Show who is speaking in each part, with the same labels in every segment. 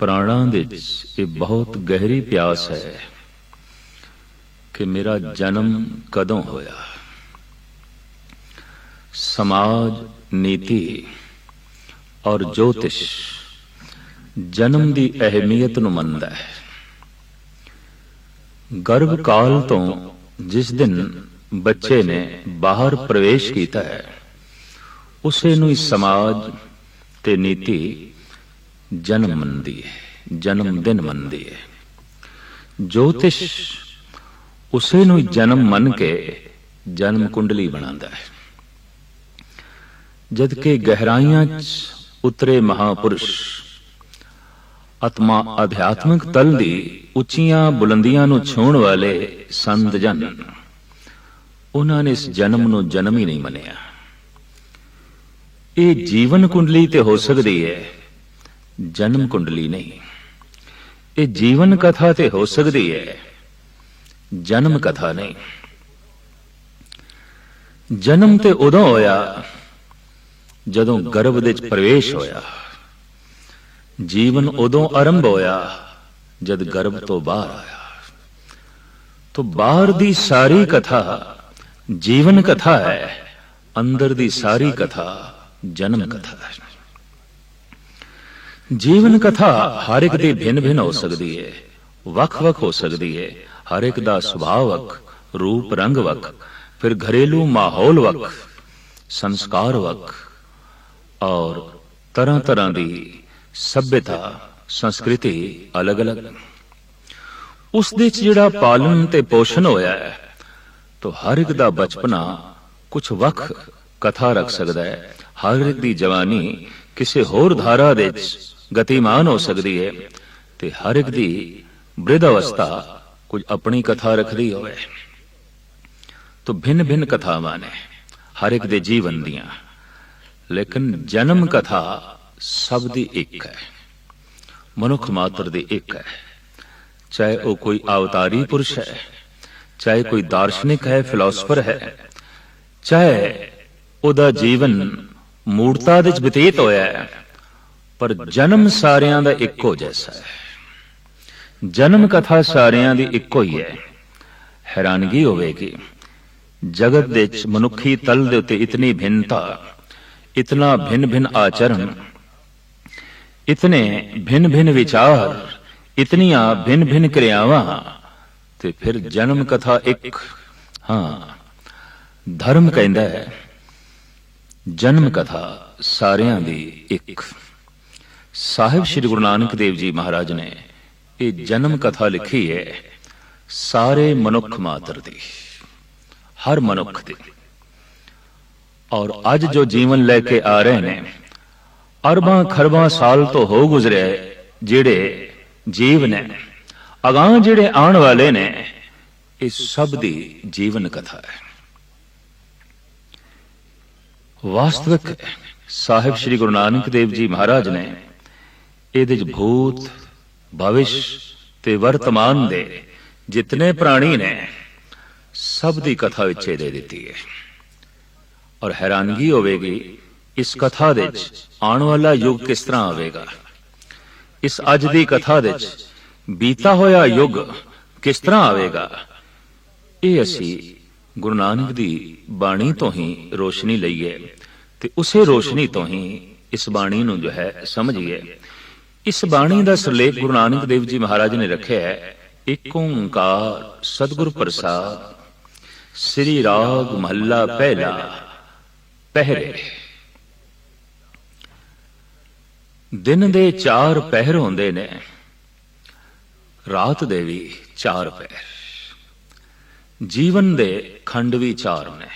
Speaker 1: ਪ੍ਰਾਣਾਂ ਦੇ ਵਿੱਚ ਇਹ ਬਹੁਤ ਗਹਿਰੀ ਪਿਆਸ ਹੈ ਕਿ ਮੇਰਾ ਜਨਮ ਕਦੋਂ ਹੋਇਆ। ਸਮਾਜ, ਨੀਤੀ ਔਰ ਜੋਤਿਸ਼ ਜਨਮ ਦੀ ਅਹਿਮੀਅਤ ਨੂੰ ਮੰਨਦਾ ਹੈ। ਗਰਭ ਕਾਲ ਤੋਂ ਜਿਸ ਦਿਨ ਬੱਚੇ ਨੇ ਬਾਹਰ ਪ੍ਰਵੇਸ਼ ਕੀਤਾ ਹੈ, ਉਸੇ ਨੂੰ ਹੀ ਸਮਾਜ ਤੇ ਨੀਤੀ ਜਨਮ ਮੰਨਦੀ ਹੈ, ਜਨਮ ਦਿਨ ਮੰਨਦੀ ਹੈ। ਜੋਤਿਸ਼ ਉਸੇ ਨੂੰ ਜਨਮ ਮੰਨ ਕੇ ਜਨਮ ਕੁੰਡਲੀ ਬਣਾਉਂਦਾ ਹੈ। ਜਦ ਕਿ ਗਹਿਰਾਈਆਂ 'ਚ ਉਤਰੇ ਮਹਾਪੁਰਸ਼, ਆਤਮਾ ਅਧਿਆਤਮਿਕ ਤਲ ਦੀ ਉੱਚੀਆਂ ਬੁਲੰਦੀਆਂ ਨੂੰ ਛੂਹਣ ਵਾਲੇ ਸੰਤ ਜਨ, ਉਹਨਾਂ ਨੇ ਇਸ ਜਨਮ ਨੂੰ ਜਨਮ ਹੀ ਨਹੀਂ ਮੰਨਿਆ। ਇਹ ਜੀਵਨ ਕੁੰਡਲੀ ਤੇ ਹੋ ਸਕਦੀ ਹੈ, ਜਨਮ ਕੁੰਡਲੀ ਨਹੀਂ। ਇਹ ਜੀਵਨ ਕਥਾ ਤੇ ਹੋ ਸਕਦੀ ਹੈ, ਜਨਮ ਕਥਾ ਨਹੀਂ। ਜਨਮ ਤੇ ਉਦੋਂ ਹੋਇਆ ਜਦੋਂ ਗਰਭ ਦੇ ਵਿੱਚ ਪ੍ਰਵੇਸ਼ ਹੋਇਆ। ਜੀਵਨ ਉਦੋਂ ਆਰੰਭ ਹੋਇਆ ਜਦ ਗਰਭ ਤੋਂ ਬਾਹਰ ਆਇਆ। ਤੋਂ ਬਾਹਰ ਦੀ ਸਾਰੀ ਕਥਾ ਜੀਵਨ ਕਥਾ ਹੈ, ਅੰਦਰ ਦੀ ਸਾਰੀ ਕਥਾ ਜਨਮ ਕਥਾ ਹੈ। ਜੀਵਨ ਕਥਾ ਹਰ ਇੱਕ ਦੀ ਭਿੰਨ ਭਿੰਨ ਹੋ ਸਕਦੀ ਹੈ, ਵੱਖ ਵੱਖ ਹੋ ਸਕਦੀ ਹੈ। ਹਰ ਇੱਕ ਦਾ ਸੁਭਾਅ ਵੱਖ, ਰੂਪ ਰੰਗ ਵੱਖ, ਫਿਰ ਘਰੇਲੂ ਮਾਹੌਲ ਵੱਖ, ਸੰਸਕਾਰ ਵੱਖ, ਔਰ ਤਰ੍ਹਾਂ ਤਰ੍ਹਾਂ ਦੀ ਸਭਿਅਤਾ ਸੰਸਕ੍ਰਿਤੀ ਅਲੱਗ ਅਲੱਗ। ਉਸ ਦੇ ਚ ਜਿਹੜਾ ਪਾਲਣ ਤੇ ਪੋਸ਼ਣ ਹੋਇਆ ਹੈ, ਤਾਂ ਹਰ ਇੱਕ ਦਾ ਬਚਪਨਾ ਕੁਝ ਵੱਖ ਕਥਾ ਰੱਖ ਸਕਦਾ ਹੈ। ਹਰ ਇੱਕ ਦੀ ਜਵਾਨੀ ਕਿਸੇ ਹੋਰ ਧਾਰਾ ਦੇ ਚ ਗਤੀਮਾਨ ਹੋ ਸਕਦੀ ਹੈ, ਤੇ ਹਰ ਇੱਕ ਦੀ ਬ੍ਰਿਧ ਅਵਸਥਾ ਕੁਝ ਆਪਣੀ ਕਥਾ ਰੱਖਦੀ ਹੋਵੇ। ਤਾਂ ਭਿੰਨ ਭਿੰਨ ਕਥਾਵਾਂ ਨੇ ਹਰ ਇੱਕ ਦੇ ਜੀਵਨ ਦੀਆਂ, ਲੇਕਿਨ ਜਨਮ ਕਥਾ ਸਭ ਦੀ ਇੱਕ ਹੈ, ਮਨੁੱਖ ਮਾਤਰ ਦੀ ਇੱਕ ਹੈ। ਚਾਹੇ ਉਹ ਕੋਈ ਅਵਤਾਰੀ ਪੁਰਸ਼ ਹੈ, ਚਾਹੇ ਕੋਈ ਦਾਰਸ਼ਨਿਕ ਹੈ, ਫਿਲਾਸਫਰ ਹੈ, ਚਾਹੇ ਉਹਦਾ ਜੀਵਨ ਮੂਰਤਾ ਦੇ ਵਿੱਚ ਬਤੀਤ ਹੋਇਆ ਹੈ, ਪਰ ਜਨਮ ਸਾਰਿਆਂ ਦਾ ਇੱਕੋ ਜੈਸਾ ਹੈ। ਜਨਮ ਕਥਾ ਸਾਰਿਆਂ ਦੀ ਇੱਕੋ ਹੀ ਹੈ। ਹੈਰਾਨਗੀ ਹੋਵੇਗੀ, ਜਗਤ ਦੇ ਵਿੱਚ ਮਨੁੱਖੀ ਤਲ ਦੇ ਉੱਤੇ ਇਤਨੀ ਭਿੰਨਤਾ, ਇਤਨਾ ਭਿੰਨ ਭਿੰਨ ਆਚਰਨ, ਇਤਨੇ ਭਿੰਨ ਭਿੰਨ ਵਿਚਾਰ, ਇਤਨੀਆਂ ਭਿੰਨ ਭਿੰਨ ਕਿਰਿਆਵਾਂ, ਤੇ ਫਿਰ ਜਨਮ ਕਥਾ ਇੱਕ। ਹਾਂ, ਧਰਮ ਕਹਿੰਦਾ ਹੈ ਜਨਮ ਕਥਾ ਸਾਰਿਆਂ ਦੀ ਇੱਕ। ਸਾਹਿਬ ਸ੍ਰੀ ਗੁਰੂ ਨਾਨਕ ਦੇਵ ਜੀ ਮਹਾਰਾਜ ਨੇ ਇਹ ਜਨਮ ਕਥਾ ਲਿਖੀ ਹੈ ਸਾਰੇ ਮਨੁੱਖ ਮਾਤਰ ਦੀ, ਹਰ ਮਨੁੱਖ ਦੀ। ਔਰ ਅੱਜ ਜੋ ਜੀਵਨ ਲੈ ਕੇ ਆ ਰਹੇ ਨੇ, ਅਰਬਾਂ ਖਰਬਾਂ ਸਾਲ ਤੋਂ ਹੋ ਗੁਜ਼ਰੇ ਜਿਹੜੇ ਜੀਵ ਨੇ, ਅਗਾਂਹ ਜਿਹੜੇ ਆਉਣ ਵਾਲੇ ਨੇ, ਇਹ ਸਭ ਦੀ ਜੀਵਨ ਕਥਾ ਹੈ। ਵਾਸਤਵਿਕ ਸਾਹਿਬ ਸ੍ਰੀ ਗੁਰੂ ਨਾਨਕ ਦੇਵ ਜੀ ਮਹਾਰਾਜ ਨੇ ਇਹਦੇ 'ਚ ਭੂਤ, ਭਵਿਸ਼ ਤੇ ਵਰਤਮਾਨ ਦੇ ਜਿਤਨੇ ਪ੍ਰਾਣੀ ਨੇ, ਸਭ ਦੀ ਕਥਾ ਵਿੱਚ ਦੇ ਦਿੱਤੀ ਹੈ। ਔਰ ਹੈਰਾਨਗੀ ਹੋਵੇਗੀ, ਇਸ ਕਥਾ ਦੇ ਵਿੱਚ ਆਉਣ ਵਾਲਾ ਯੁੱਗ ਕਿਸ ਤਰ੍ਹਾਂ ਆਵੇਗਾ, ਇਸ ਅੱਜ ਦੀ ਕਥਾ ਦੇ ਵਿੱਚ ਬੀਤਾ ਹੋਇਆ ਯੁੱਗ ਕਿਸ ਤਰ੍ਹਾਂ ਆਵੇਗਾ, ਇਹ ਅਸੀਂ ਗੁਰੂ ਨਾਨਕ ਦੀ ਬਾਣੀ ਤੋਂ ਹੀ ਰੋਸ਼ਨੀ ਲਈਏ, ਤੇ ਉਸੇ ਰੋਸ਼ਨੀ ਤੋਂ ਹੀ ਇਸ ਬਾਣੀ ਨੂੰ ਜੋ ਹੈ ਸਮਝੀਏ। ਇਸ ਬਾਣੀ ਦਾ ਸਿਰਲੇਖ ਗੁਰੂ ਨਾਨਕ ਦੇਵ ਜੀ ਮਹਾਰਾਜ ਨੇ ਰੱਖਿਆ ਹੈ, ਏਕ ਓੰਕਾਰ ਸਤਿਗੁਰ ਪ੍ਰਸਾਦ, ਸ੍ਰੀ ਰਾਗ ਮਹੱਲਾ ਪਹਿਲਾ, ਪਹਿਰੇ। ਦਿਨ ਦੇ 4 ਪਹਿਰ ਹੁੰਦੇ ਨੇ, ਰਾਤ ਦੇ ਵੀ 4 ਪਹਿਰ, ਜੀਵਨ ਦੇ ਖੰਡ ਵੀ 4 ਨੇ,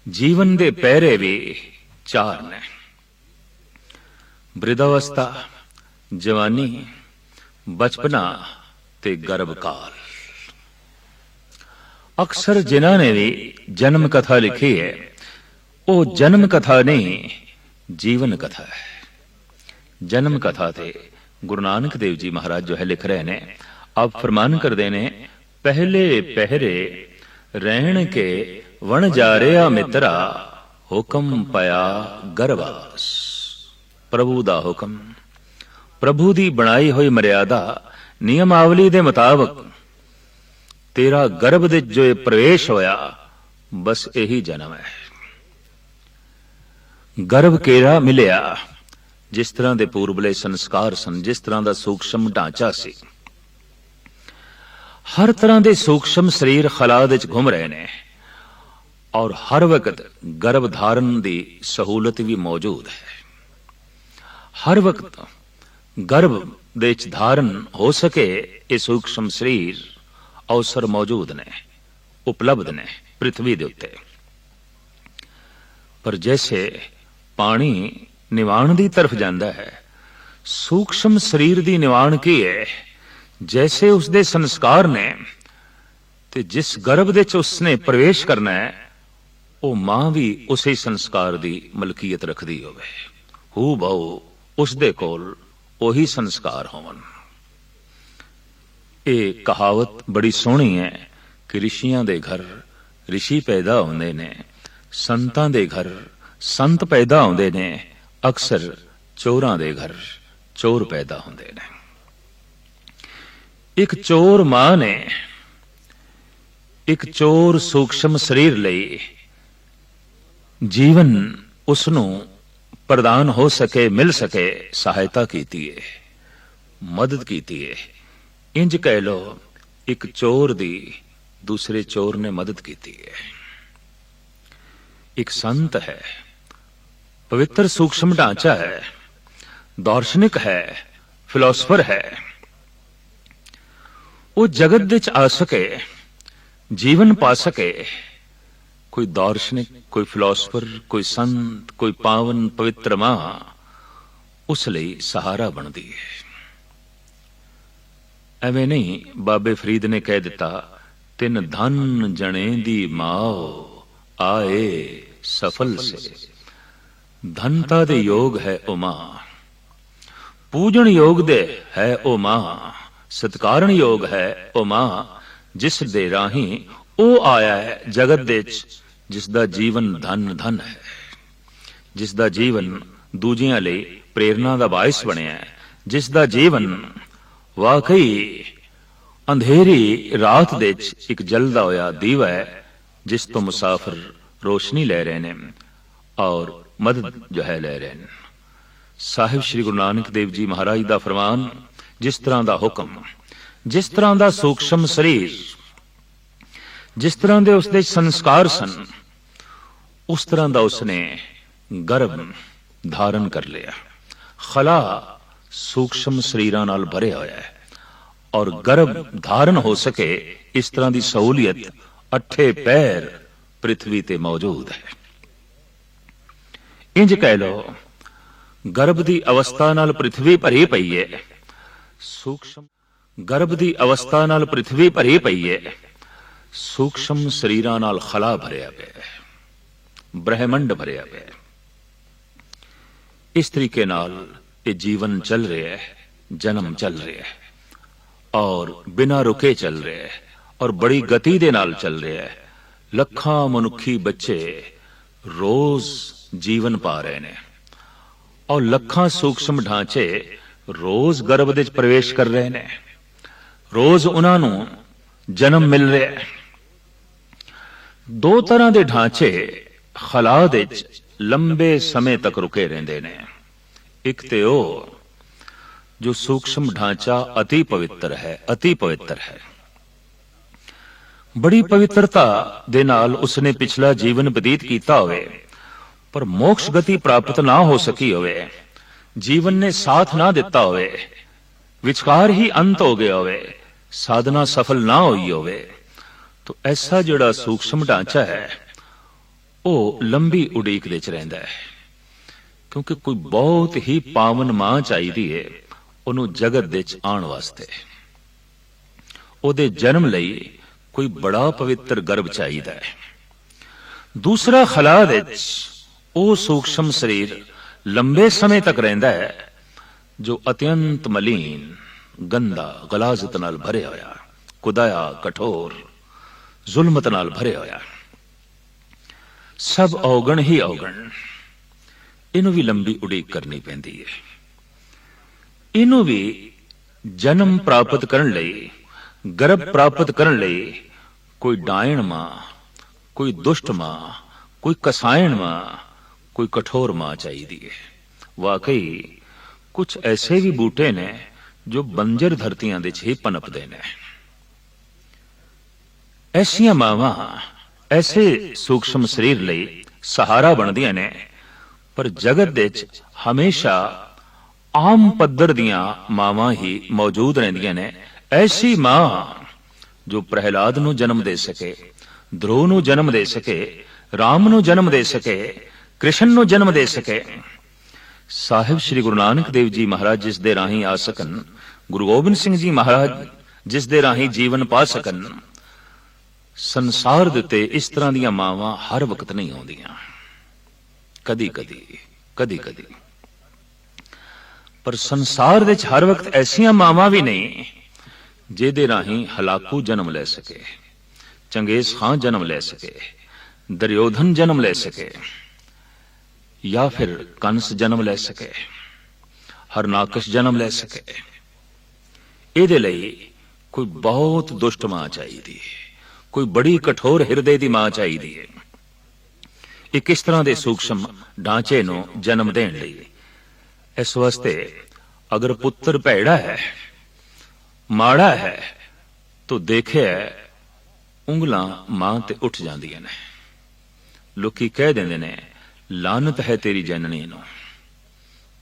Speaker 1: ਜੀਵਨ ਦੇ ਪਹਿਰੇ ਵੀ 4 ਨੇ। ਬ੍ਰਿਧ ਅਵਸਥਾ, ਜਵਾਨੀ, ਬਚਪਨਾ ਤੇ ਗਰਭ ਕਾਲ। ਅਕਸਰ ਜਿਨ੍ਹਾਂ ਨੇ ਵੀ ਜਨਮ ਕਥਾ ਲਿਖੀ ਹੈ, ਉਹ ਜਨਮ ਕਥਾ ਨਹੀਂ, ਜੀਵਨ ਕਥਾ ਹੈ। ਜਨਮ ਕਥਾ ਤੇ ਗੁਰੂ ਨਾਨਕ ਦੇਵ ਜੀ ਮਹਾਰਾਜ ਜੋ ਹੈ ਲਿਖ ਰਹੇ ਨੇ, ਆਪ ਫਰਮਾਨ ਕਰਦੇ ਨੇ, ਪਹਿਲੇ ਪਹਿਰੇ ਰਹਿਣ ਕੇ ਵਣ ਜਾ ਰਿਹਾ ਮਿੱਤਰਾ, ਹੁਕਮ ਪਿਆ ਗਰਵਾਸ। ਪ੍ਰਭੂ ਦਾ ਹੁਕਮ, प्रभु दी बनाई हुई मर्यादा नियमावली दे मुताबिक तेरा गर्भ दे जो प्रवेश होया बस यही जन्म है। गर्भ केड़ा मिलिया, जिस तरह के पूर्वले संस्कार सन, जिस तरह का सूक्ष्म ढांचा सी, हर तरह के सूक्ष्म शरीर खलाद विच घूम रहे ने और हर वक्त गर्भ धारण की सहूलत भी मौजूद है। हर वक्त गर्भ दे विच धारण हो सके ये सूक्ष्म शरीर अवसर मौजूद ने, उपलब्ध ने पृथ्वी दे उत्ते। पर जैसे पानी निवाण की तरफ जाता है, सूक्ष्म शरीर की निवाण की है, जैसे उसके संस्कार ने ते जिस गर्भ दे च उसने प्रवेश करना है, वो मां भी उसी संस्कार की मलकीयत रखती होवे, हू बहु उसदे कोल ओही संस्कार होवन। ये कहावत बड़ी सोहनी है कि ऋषियां दे घर ऋषि पैदा होंदे ने, संतां दे घर संत पैदा होंदे ने, अक्सर चोरां दे घर चोर पैदा होंदे ने। एक चोर मां ने एक चोर सूक्ष्म शरीर लई जीवन उसनूं प्रदान हो सके, मिल सके, सहायता कीती है, मदद कीती है। इंज कह लो एक चोर दी दूसरे चोर ने मदद कीती है। एक संत है, पवित्र सूक्ष्म ढांचा है, दार्शनिक है, फिलोसफर है, वो जगत विच आ सके, जीवन पा सके। कोई दार्शनिक, कोई फिलोसफर, कोई संत, कोई पावन पवित्र मां उस लई सहारा बनती है। एवें नहीं बाबे फरीद ने कह दिता, तिन धन जने दी माओ आए सफल से। धनता दे योग है ओ मां, पूजन योग दे है ओ मां, सत्कारण योग है ओ मां, जिस दे राही ओ आया है जगत दे जिसदा जीवन धन धन है, जिसदा जीवन दूजियां लई प्रेरणा दा बाइस बनिया है, जिसदा जीवन वाकई अंधेरी रात दे एक जलदा होया दीवा है, जिस तो मुसाफिर रोशनी ले रहे ने और मदद जो है ले रहे हैं। साहिब श्री गुरु नानक देव जी महाराज दा फरमान, जिस तरह दा हुक्म, जिस तरह दा सूक्ष्म शरीर, जिस तरह दे उसदे संस्कार सन, उस तरह दा उसने गर्भ धारण कर लिया। खला सूक्ष्म शरीरां नाल भरे होया है और गर्भ धारण हो सके इस तरह की सहूलियत अठे पैर पृथ्वी ते मौजूद है। इंज कह लो गर्भ की अवस्था नाल पृथ्वी भरी पई है, सूक्ष्म गर्भ की अवस्था नाल पृथ्वी भरी पई है, सूक्ष्म शरीरां नाल खला भरिया पिया है, ब्रह्मंड भरिया पिया है। इस तरीके नाल ये जीवन चल रहा है, जन्म चल रहा है और बिना रुके चल रहा है और बड़ी गति दे नाल चल रहा है। लखां मनुखी बच्चे रोज जीवन पा रहे ने और लखां सूक्ष्म ढांचे रोज गर्भ दे प्रवेश कर रहे ने, रोज उन्हां नूं जन्म मिल रहा है। दो तरह के ढांचे खला दे लंबे समय तक रुके रहंदे ने। एक ते ओ जो सूक्ष्म ढांचा अति पवित्र है, अति पवित्र है, बड़ी पवित्रता दे नाल उसने पिछला जीवन बतीत कीता होवे पर मोक्ष गति प्राप्त ना हो सकी होवे, जीवन ने साथ ना दिता होवे, विचकार ही अंत हो गया होवे, साधना सफल ना हुई होवे, तो ऐसा जिहड़ा सूक्ष्म ढांचा है वो लंबी उड़ीक दे च रहिंदा है, क्योंकि कोई बहुत ही पावन मां चाहिदी है उन्होंने जगत दे च आउण वास्ते। ओदे जन्म लई कोई बड़ा पवित्र गर्भ चाहिदा है। दूसरा खला दे ओ सूक्ष्म शरीर लंबे समय तक रहिंदा है जो अत्यंत मलीन, गंदा, गलाजत नाल भरे होया, कुदाया, कठोर, जुल्मत नाल भरे होया, सब औगण ही औगण, इनू भी लंबी उड़ीक करनी पैंदी है। ਇਹਨੂੰ ਵੀ ਜਨਮ ਪ੍ਰਾਪਤ ਕਰਨ ਲਈ, ਗਰਭ ਪ੍ਰਾਪਤ ਕਰਨ ਲਈ ਕੋਈ ਡਾਇਣ ਮਾਂ, ਕੋਈ ਦੁਸ਼ਟ ਮਾਂ, ਕੋਈ ਕਸਾਇਣ ਮਾਂ, ਕੋਈ ਕਠੋਰ ਮਾਂ ਚਾਹੀਦੀ ਹੈ। ਵਾਕਈ ਕੁਝ ਐਸੇ ਵੀ ਬੂਟੇ ਨੇ ਜੋ ਬੰਜਰ ਧਰਤੀਆਂ ਦੇ 'ਚ ਹੀ ਪਨਪਦੇ ਨੇ। ਐਸੀਆਂ ਮਾਵਾਂ ਐਸੇ ਸੂਖਸ਼ਮ ਸਰੀਰ ਲਈ ਸਹਾਰਾ ਬਣਦੀਆਂ ਨੇ, ਪਰ ਜਗਤ ਦੇ 'ਚ ਹਮੇਸ਼ਾ ਆਮ ਪੱਧਰ ਦੀਆਂ ਮਾਵਾਂ ਹੀ ਮੌਜੂਦ ਰਹਿੰਦੀਆਂ ਨੇ। ਐਸੀ ਮਾਂ ਜੋ ਪ੍ਰਹਿਲਾਦ ਨੂੰ ਜਨਮ ਦੇ ਸਕੇ, ਧਰੁਵ ਨੂੰ ਜਨਮ ਦੇ ਸਕੇ, ਰਾਮ ਨੂੰ ਜਨਮ ਦੇ ਸਕੇ, ਕ੍ਰਿਸ਼ਨ ਨੂੰ ਜਨਮ ਦੇ ਸਕੇ। ਸਾਹਿਬ ਸ੍ਰੀ ਗੁਰੂ ਨਾਨਕ ਦੇਵ ਜੀ ਮਹਾਰਾਜ ਜਿਸ ਦੇ ਰਾਹੀਂ ਆ ਸਕਣ, ਗੁਰੂ ਗੋਬਿੰਦ ਸਿੰਘ ਜੀ ਮਹਾਰਾਜ ਜਿਸ ਦੇ ਰਾਹੀਂ ਜੀਵਨ ਪਾ ਸਕਣ, ਸੰਸਾਰ ਦੇ ਉੱਤੇ ਇਸ ਤਰ੍ਹਾਂ ਦੀਆਂ ਮਾਵਾਂ ਹਰ ਵਕਤ ਨਹੀਂ ਆਉਂਦੀਆਂ, ਕਦੀ ਕਦੀ ਕਦੀ ਕਦੀ। ਪਰ ਸੰਸਾਰ ਦੇ ਵਿੱਚ ਹਰ ਵਕਤ ਐਸੀਆਂ ਮਾਵਾਂ ਵੀ ਨਹੀਂ ਜਿਹਦੇ ਰਾਹੀਂ ਹਲਾਕੂ ਜਨਮ ਲੈ ਸਕੇ, ਚੰਗੇਜ਼ ਖਾਨ ਜਨਮ ਲੈ ਸਕੇ, ਦੁਰਯੋਧਨ ਜਨਮ ਲੈ ਸਕੇ, ਜਾਂ ਫਿਰ ਕੰਸ ਜਨਮ ਲੈ ਸਕੇ, ਹਰਨਾਕਸ਼ ਜਨਮ ਲੈ ਸਕੇ। ਇਹਦੇ ਲਈ ਕੋਈ ਬਹੁਤ ਦੁਸ਼ਟ ਮਾਂ ਚਾਹੀਦੀ ਹੈ, ਕੋਈ ਬੜੀ ਕਠੋਰ ਹਿਰਦੇ ਦੀ ਮਾਂ ਚਾਹੀਦੀ ਹੈ। ਇਹ ਕਿਸ ਤਰ੍ਹਾਂ ਦੇ ਸੂਖਸ਼ਮ ਢਾਂਚੇ ਨੂੰ ਜਨਮ ਦੇਣ ਲਈ। ਇਸ ਵਾਸਤੇ ਅਗਰ ਪੁੱਤਰ ਭੈੜਾ ਹੈ, ਮਾੜਾ ਹੈ, ਤਾਂ ਦੇਖਿਆ ਉਂਗਲਾਂ ਮਾਂ ਤੇ ਉੱਠ ਜਾਂਦੀਆਂ ਨੇ। ਲੋਕੀ ਕਹਿ ਦਿੰਦੇ ਨੇ ਲਾਨਤ ਹੈ ਤੇਰੀ ਜਨਨੀ ਨੂੰ,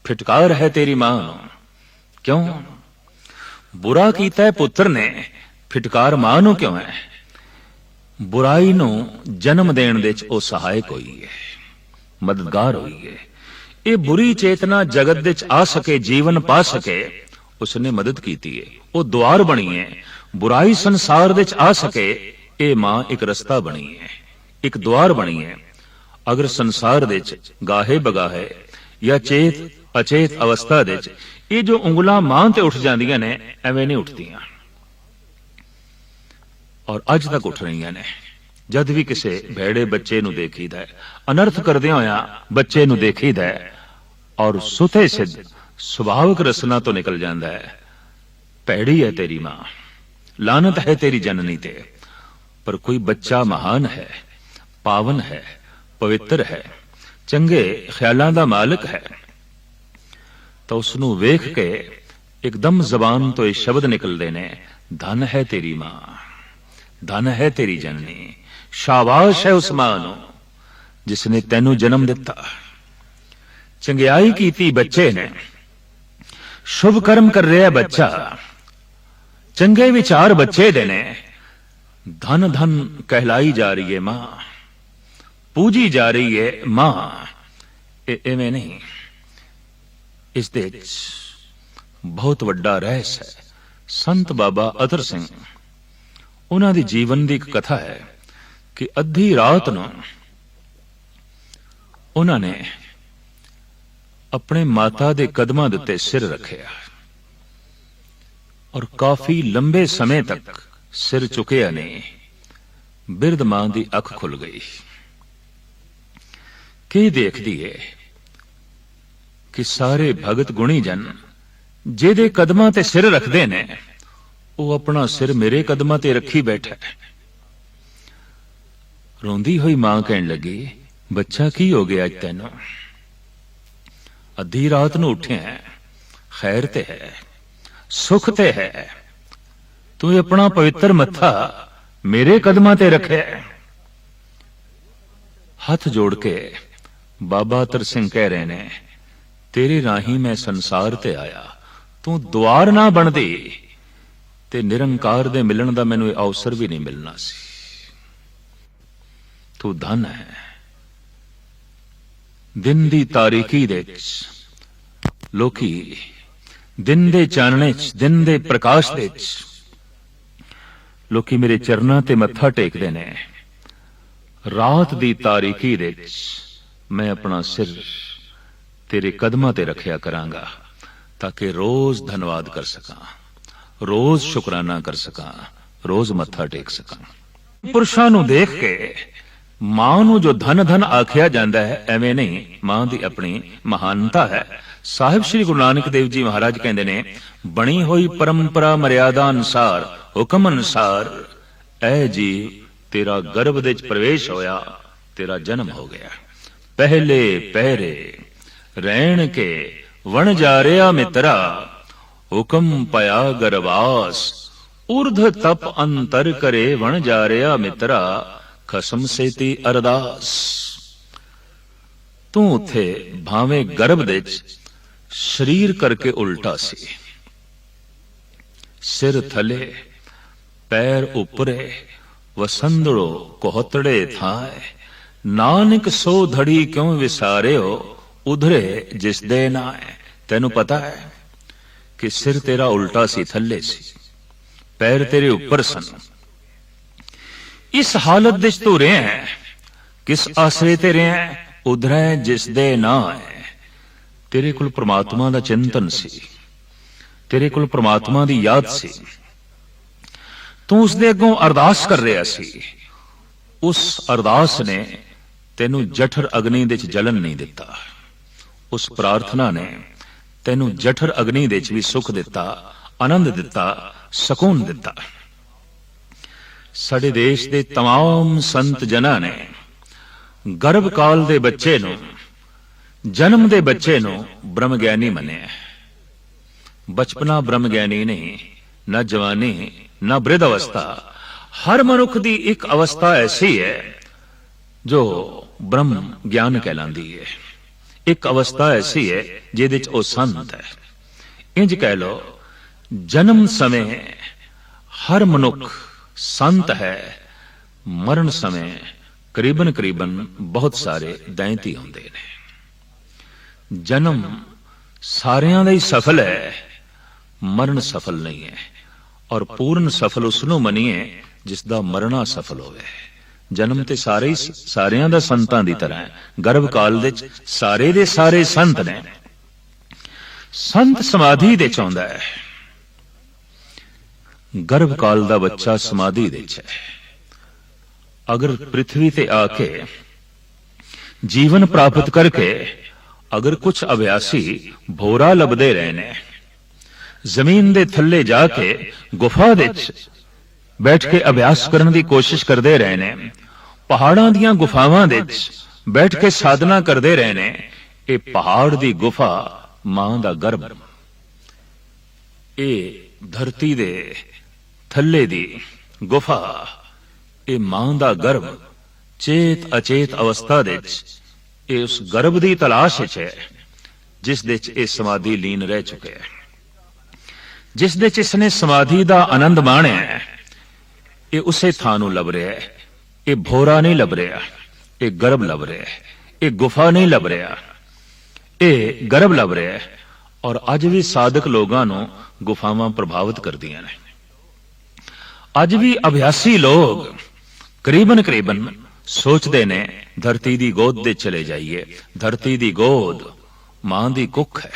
Speaker 1: ਫਿਟਕਾਰ ਹੈ ਤੇਰੀ ਮਾਂ ਨੂੰ। ਕਿਉਂ? ਬੁਰਾ ਕੀਤਾ ਹੈ ਪੁੱਤਰ ਨੇ, ਫਿਟਕਾਰ ਮਾਂ ਨੂੰ ਕਿਉਂ ਹੈ? ਬੁਰਾਈ ਨੂੰ ਜਨਮ ਦੇਣ ਦੇ ਚ ਉਹ ਸਹਾਇਕ ਹੋਈ ਹੈ, ਮਦਦਗਾਰ ਹੋਈ ਹੈ। ਇਹ ਬੁਰੀ ਚੇਤਨਾ ਜਗਤ ਦੇ ਚ ਆ ਸਕੇ, ਜੀਵਨ ਪਾ ਸਕੇ, ਉਸਨੇ ਮਦਦ ਕੀਤੀ ਹੈ। ਉਹ ਦੁਆਰ ਬਣੀ ਹੈ। ਬੁਰਾਈ ਸੰਸਾਰ ਦੇ ਚ ਆ ਸਕੇ, ਇਹ ਮਾਂ ਇੱਕ ਰਸਤਾ ਬਣੀ ਹੈ, ਇੱਕ ਦੁਆਰ ਬਣੀ ਹੈ। ਅਗਰ ਸੰਸਾਰ ਦੇ ਚ ਗਾਹੇ ਬਗਾਹੇ ਜਾਂ ਚੇਤ ਅਚੇਤ ਅਵਸਥਾ ਦੇ ਚ ਇਹ ਜੋ ਉਂਗਲਾਂ ਮਾਂ ਤੇ ਉੱਠ ਜਾਂਦੀਆਂ ਨੇ, ਐਵੇਂ ਨਹੀਂ ਉੱਠਦੀਆਂ, ਔਰ ਅੱਜ ਤੱਕ ਉੱਠ ਰਹੀਆਂ ਨੇ। ਜਦ ਵੀ ਕਿਸੇ ਭੈੜੇ ਬੱਚੇ ਨੂੰ ਦੇਖੀਦਾ ਹੈ, ਅਨਰਥ ਕਰਦਿਆਂ ਹੋਇਆ ਬੱਚੇ ਨੂੰ ਦੇਖੀਦਾ ਹੈ, ਔਰ ਸੁਤੇ ਸਿੱਧ ਸੁਭਾਵਿਕ ਰਸਨਾ ਤੋਂ ਨਿਕਲ ਜਾਂਦਾ ਹੈ, ਭੈੜੀ ਹੈ ਤੇਰੀ ਮਾਂ, ਲਾਨਤ ਹੈ ਤੇਰੀ ਜਨਨੀ ਤੇ। ਪਰ ਕੋਈ ਬੱਚਾ ਮਹਾਨ ਹੈ, ਪਾਵਨ ਹੈ, ਪਵਿੱਤਰ ਹੈ, ਚੰਗੇ ਖਿਆਲਾਂ ਦਾ ਮਾਲਕ ਹੈ, ਤਾਂ ਉਸ ਨੂੰ ਵੇਖ ਕੇ ਇੱਕਦਮ ਜ਼ਬਾਨ ਤੋਂ ਇਹ ਸ਼ਬਦ ਨਿਕਲਦੇ ਨੇ, ਧਨ ਹੈ ਤੇਰੀ ਮਾਂ, ਧਨ ਹੈ ਤੇਰੀ ਜਨਨੀ। ਸ਼ਾਬਾਸ਼ ਹੈ ਉਸ ਮਾਂ ਨੂੰ ਜਿਸ ਨੇ ਤੈਨੂੰ ਜਨਮ ਦਿੱਤਾ। ਚੰਗਿਆਈ ਕੀਤੀ ਬੱਚੇ ਨੇ, ਸ਼ੁਭ ਕਰਮ ਕਰ ਰਿਹਾ ਬੱਚਾ, ਚੰਗੇ ਵਿਚਾਰ ਬੱਚੇ ਦੇ ਨੇ, ਧਨ ਧਨ ਕਹਿਲਾਈ ਜਾ ਰਹੀ ਹੈ ਮਾਂ, ਪੂਜੀ ਜਾ ਰਹੀ ਹੈ ਮਾਂ। ਐਵੇਂ ਨਹੀਂ, ਇਸ ਦੇ ਬਹੁਤ ਵੱਡਾ ਰਹੱਸ ਹੈ। ਸੰਤ ਬਾਬਾ ਅਤਰ ਸਿੰਘ, ਉਹਨਾਂ ਦੀ ਜੀਵਨ ਦੀ ਇੱਕ ਕਥਾ ਹੈ ਕਿ ਅੱਧੀ ਰਾਤ ਨੂੰ ਉਹਨਾਂ ਨੇ ਆਪਣੇ ਮਾਤਾ ਦੇ ਕਦਮਾਂ ਦੇ ਉੱਤੇ ਸਿਰ ਰੱਖਿਆ, ਔਰ ਕਾਫੀ ਲੰਬੇ ਸਮੇਂ ਤੱਕ ਸਿਰ ਝੁਕਿਆ ਨਹੀਂ। ਬਿਰਧ ਮਾਂ ਦੀ ਅੱਖ ਖੁੱਲ ਗਈ। ਕੀ ਦੇਖਦੀ ਹੈ ਕਿ ਸਾਰੇ ਭਗਤ ਗੁਣੀ ਜਨ ਜਿਹਦੇ ਕਦਮਾਂ ਤੇ ਸਿਰ ਰੱਖਦੇ ਨੇ, ਉਹ ਆਪਣਾ ਸਿਰ ਮੇਰੇ ਕਦਮਾਂ ਤੇ ਰੱਖੀ ਬੈਠਾ। ਰੋਂਦੀ ਹੋਈ ਮਾਂ ਕਹਿਣ ਲੱਗੀ, ਬੱਚਾ ਕੀ ਹੋ ਗਿਆ ਅੱਜ ਤੈਨੂੰ? ਅੱਧੀ ਰਾਤ ਨੂੰ ਉੱਠਿਆ, ਖੈਰ ਤੇ ਹੈ, ਸੁਖ ਤੇ ਹੈ, ਤੂੰ ਆਪਣਾ ਪਵਿੱਤਰ ਮੱਥਾ ਮੇਰੇ ਕਦਮਾਂ ਤੇ ਰੱਖਿਆ। ਹੱਥ ਜੋੜ ਕੇ ਬਾਬਾ ਅਤਰ ਸਿੰਘ ਕਹਿ ਰਹੇ ਨੇ, ਤੇਰੇ ਰਾਹੀਂ ਮੈਂ ਸੰਸਾਰ ਤੇ ਆਇਆ, ਤੂੰ ਦੁਆਰ ਨਾ ਬਣਦੀ ਤੇ ਨਿਰੰਕਾਰ ਦੇ ਮਿਲਣ ਦਾ ਮੈਨੂੰ ਇਹ ਅਵਸਰ ਵੀ ਨਹੀਂ ਮਿਲਣਾ ਸੀ। ਤੂੰ ਧਨ ਹੈ। ਦਿਨ ਦੀ ਤਾਰੀਕੀ ਦੇ ਵਿੱਚ ਲੋਕੀ ਦਿਨ ਦੇ ਚਾਨਣੇ ਚ, ਦਿਨ ਦੇ ਪ੍ਰਕਾਸ਼ ਦੇ ਵਿੱਚ ਲੋਕੀ ਮੇਰੇ ਚਰਨਾਂ ਤੇ ਮੱਥਾ ਟੇਕਦੇ ਨੇ। ਰਾਤ ਦੀ ਤਾਰੀਕੀ ਦੇ ਵਿੱਚ ਮੈਂ ਆਪਣਾ ਸਿਰ ਤੇਰੇ ਕਦਮਾਂ ਤੇ ਰੱਖਿਆ ਕਰਾਂਗਾ, ਤਾਂ ਕਿ ਰੋਜ਼ ਧੰਨਵਾਦ ਕਰ ਸਕਾਂ, ਰੋਜ਼ ਸ਼ੁਕਰਾਨਾ ਕਰ ਸਕਾਂ, ਰੋਜ਼ ਮੱਥਾ ਟੇਕ ਸਕਾਂ। ਪੁਰਸ਼ਾਂ ਨੂੰ ਦੇਖ ਕੇ ਮਾਂ ਨੂੰ ਜੋ ਧਨ ਧਨ ਆਖਿਆ ਜਾਂਦਾ ਹੈ, ਐਵੇਂ ਨਹੀਂ, ਮਾਂ ਦੀ ਆਪਣੀ ਮਹਾਨਤਾ ਹੈ। ਸਾਹਿਬ ਸ੍ਰੀ ਗੁਰੂ ਨਾਨਕ ਦੇਵ ਜੀ ਮਹਾਰਾਜ ਕਹਿੰਦੇ ਨੇ, ਬਣੀ ਹੋਈ ਪਰੰਪਰਾ ਮਰਿਆਦਾ ਅਨੁਸਾਰ, ਹੁਕਮ ਅਨੁਸਾਰ ਐ ਜੀਵ ਤੇਰਾ ਗਰਭ ਦੇ ਵਿੱਚ ਪ੍ਰਵੇਸ਼ ਹੋਇਆ, ਤੇਰਾ ਜਨਮ ਹੋ ਗਿਆ। ਪਹਿਲੇ ਪਹਿਰੇ ਰਹਿਣ ਕੇ ਵਣ ਜਾ ਰਿਆ ਮਿੱਤਰਾ, ਹੁਕਮ ਪਿਆ ਗਰਵਾਸ, ਉਰਧ ਤਪ ਅੰਤਰ ਕਰੇ ਵਣ ਜਾ ਰਿਆ ਮਿੱਤਰਾ, ਖਸਮ ਸੇਤੀ ਅਰਦਾਸ। ਤੂੰ ਉੱਥੇ ਭਾਵੇਂ ਗਰਭ ਦੇ ਵਿੱਚ ਸਰੀਰ ਕਰਕੇ ਉਲਟਾ ਸੀ, ਸਿਰ ਥਲੇ ਪੈਰ ਉੱਪਰੇ, ਵਸੰਦੜੋ ਕੋਹਤੜੇ ਥਾਏ, ਨਾਨਕ ਸੋ ਧੜੀ ਕਿਉਂ ਵਿਸਾਰਿਓ, ਉਧਰੇ ਜਿਸ ਦੇ ਨਾਏ। ਤੈਨੂੰ ਪਤਾ ਹੈ ਕਿ ਸਿਰ ਤੇਰਾ ਉਲਟਾ ਸੀ, ਥੱਲੇ ਸੀ, ਪੈਰ ਤੇਰੇ ਉੱਪਰ ਸਨ। ਇਸ ਹਾਲਤ ਵਿੱਚ ਤੂੰ ਰਿਹਾ, ਕਿਸ ਆਸਰੇ ਤੇ ਰਿਹਾ, ਉਧਰੇ ਜਿਸ ਦੇ ਨਾਏ। ਤੇਰੇ ਕੋਲ ਪ੍ਰਮਾਤਮਾ ਦਾ ਚਿੰਤਨ ਸੀ, ਤੇਰੇ ਕੋਲ ਪ੍ਰਮਾਤਮਾ ਦੀ ਯਾਦ ਸੀ, ਤੂੰ ਉਸ ਦੇ ਅੱਗੋਂ ਅਰਦਾਸ ਕਰ ਰਿਹਾ ਸੀ। ਉਸ ਅਰਦਾਸ ਨੇ ਤੈਨੂੰ ਜਠਰ ਅਗਨੀ ਦੇ ਵਿੱਚ ਜਲਨ ਨਹੀਂ ਦਿੱਤਾ, ਉਸ ਪ੍ਰਾਰਥਨਾ ਨੇ ਤੈਨੂੰ ਜਠਰ ਅਗਨੀ ਦੇ ਵਿੱਚ ਵੀ ਸੁਖ ਦਿੱਤਾ, ਆਨੰਦ ਦਿੱਤਾ, ਸਕੂਨ ਦਿੱਤਾ। ਸਾਡੇ ਦੇਸ਼ ਦੇ तमाम ਸੰਤ ਜਨਾਂ ਨੇ ਗਰਭ ਕਾਲ ਦੇ ਬੱਚੇ ਨੂੰ, ਜਨਮ ਦੇ ਬੱਚੇ ਨੂੰ ਬ੍ਰਹਮ ਗਿਆਨੀ ਮੰਨਿਆ। ਬਚਪਨਾ ਬ੍ਰਹਮ ਗਿਆਨੀ ਨਹੀਂ, ਨਾ ਜਵਾਨੀ, ਨਾ ਬ੍ਰਿਧ ਅਵਸਥਾ। ਹਰ ਮਨੁੱਖ ਦੀ ਇੱਕ ਅਵਸਥਾ ਐਸੀ ਹੈ ਜੋ ਬ੍ਰਹਮ ਗਿਆਨ ਕਹਿਲਾਂਦੀ ਹੈ। ਇੱਕ ਅਵਸਥਾ ਐਸੀ ਹੈ ਜਿਹਦੇ ਚ ਉਹ ਸੰਤ ਹੈ। ਇੰਜ ਕਹਿ ਲੋ, ਜਨਮ ਸਮੇਂ ਹਰ ਮਨੁੱਖ ਸੰਤ ਹੈ, ਮਰਨ ਸਮੇਂ ਕਰੀਬਨ ਬਹੁਤ ਸਾਰੇ ਦੈਂਤੀ ਹੁੰਦੇ ਨੇ। ਜਨਮ ਸਾਰਿਆਂ ਦਾ ਹੀ ਸਫਲ ਹੈ, ਮਰਨ ਸਫਲ ਨਹੀਂ ਹੈ। ਔਰ ਪੂਰਨ ਸਫਲ ਉਸ ਨੂੰ ਮੰਨੀਏ ਜਿਸ ਦਾ ਮਰਨਾ ਸਫਲ ਹੋਵੇ। ਜਨਮ ਤੇ ਸਾਰਿਆਂ ਦਾ ਸੰਤਾਂ ਦੀ ਤਰ੍ਹਾਂ ਹੈ। ਗਰਭ ਕਾਲ ਦੇ ਵਿੱਚ ਸਾਰੇ ਦੇ ਸਾਰੇ ਸੰਤ ਨੇ। ਸੰਤ ਸਮਾਧੀ ਦੇ ਚ ਆਉਂਦਾ ਹੈ। ਗਰਭ ਕਾਲ ਦਾ ਬੱਚਾ ਸਮਾਧੀ ਦੇ ਚ ਹੈ। ਅਗਰ ਪ੍ਰਿਥਵੀ ਤੇ ਆ ਕੇ ਜੀਵਨ ਪ੍ਰਾਪਤ ਕਰਕੇ ਅਗਰ ਕੁਝ ਅਭਿਆਸੀ ਭੋਰਾ ਲੱਭਦੇ ਰਹੇ ਨੇ, ਜ਼ਮੀਨ ਦੇ ਥੱਲੇ ਜਾ ਕੇ ਗੁਫਾ ਦੇ ਵਿੱਚ ਬੈਠ ਕੇ ਅਭਿਆਸ ਕਰਨ ਦੀ ਕੋਸ਼ਿਸ਼ ਕਰਦੇ ਰਹੇ ਨੇ, ਪਹਾੜਾਂ ਦੀਆਂ ਗੁਫਾਵਾਂ ਦੇ ਵਿੱਚ ਬੈਠ ਕੇ ਸਾਧਨਾ ਕਰਦੇ ਰਹੇ ਨੇ। ਇਹ ਪਹਾੜ ਦੀ ਗੁਫਾ ਮਾਂ ਦਾ ਗਰਭ, ਇਹ ਧਰਤੀ ਦੇ ਥੱਲੇ ਦੀ ਗੁਫਾ, ਇਹ ਮਾਂ ਦਾ ਗਰਭ ਚੇਤ ਅਚੇਤ ਅਵਸਥਾ ਦੇ ਵਿੱਚ ਇਹ ਉਸ ਗਰਭ ਦੀ ਤਲਾਸ਼ ਵਿੱਚ ਹੈ ਜਿਸ ਦੇ ਵਿੱਚ ਇਹ ਸਮਾਧੀ ਲੀਨ ਰਹਿ ਚੁੱਕਿਆ ਹੈ, ਜਿਸ ਦੇ ਵਿੱਚ ਇਸਨੇ ਸਮਾਧੀ ਦਾ ਆਨੰਦ ਮਾਣਿਆ ਹੈ। ਇਹ ਉਸੇ ਥਾਂ ਨੂੰ ਲੱਭ ਰਿਹਾ ਹੈ। ਇਹ ਭੋਰਾ ਨਹੀਂ ਲੱਭ ਰਿਹਾ, ਇਹ ਗਰਭ ਲੱਭ ਰਿਹਾ ਹੈ। ਇਹ ਗੁਫਾ ਨਹੀਂ ਲੱਭ ਰਿਹਾ, ਇਹ ਗਰਭ ਲੱਭ ਰਿਹਾ ਹੈ। ਔਰ ਅੱਜ ਵੀ ਸਾਧਕ ਲੋਕਾਂ ਨੂੰ ਗੁਫਾਵਾਂ ਪ੍ਰਭਾਵਿਤ ਕਰਦੀਆਂ ਨੇ। ਅੱਜ ਵੀ ਅਭਿਆਸੀ ਲੋਕ ਕਰੀਬਨ ਸੋਚਦੇ ਨੇ ਧਰਤੀ ਦੀ ਗੋਦ ਦੇ ਚਲੇ ਜਾਈਏ। ਧਰਤੀ ਦੀ ਗੋਦ ਮਾਂ ਦੀ ਕੁੱਖ ਹੈ,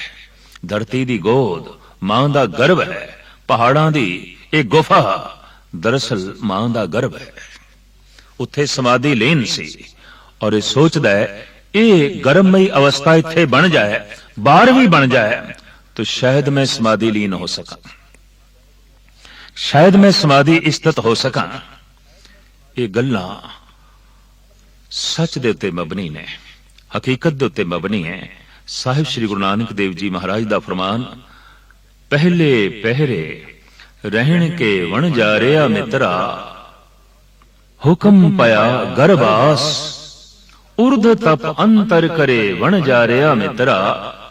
Speaker 1: ਧਰਤੀ ਦੀ ਗੋਦ ਮਾਂ ਦਾ ਗਰਭ ਹੈ। ਪਹਾੜਾਂ ਦੀ ਇਹ ਗੁਫਾ ਦਰਅਸਲ ਮਾਂ ਦਾ ਗਰਭ ਹੈ। ਉੱਥੇ ਸਮਾਧੀ ਲੀਨ ਸੀ ਔਰ ਇਹ ਸੋਚਦਾ ਹੈ ਇਹ ਗਰਭਮਈ ਅਵਸਥਾ ਇੱਥੇ ਬਣ ਜਾਏ, ਬਾਹਰ ਵੀ ਬਣ ਜਾਏ तो शायद मैं समाधि लीन हो सका, शायद मैं समाधि स्थित हो सका। ये गल्लां सच दे उत्ते मबनी ने, हकीकत दे उत्ते मबनी है। साहिब श्री गुरु नानक देव जी महाराज दा फरमान, पहले पहरे रहन के वण जा रिया मित्रा, हुक्म पाया गर्भास, उर्ध तप अंतर करे वण जा रिया मित्रा,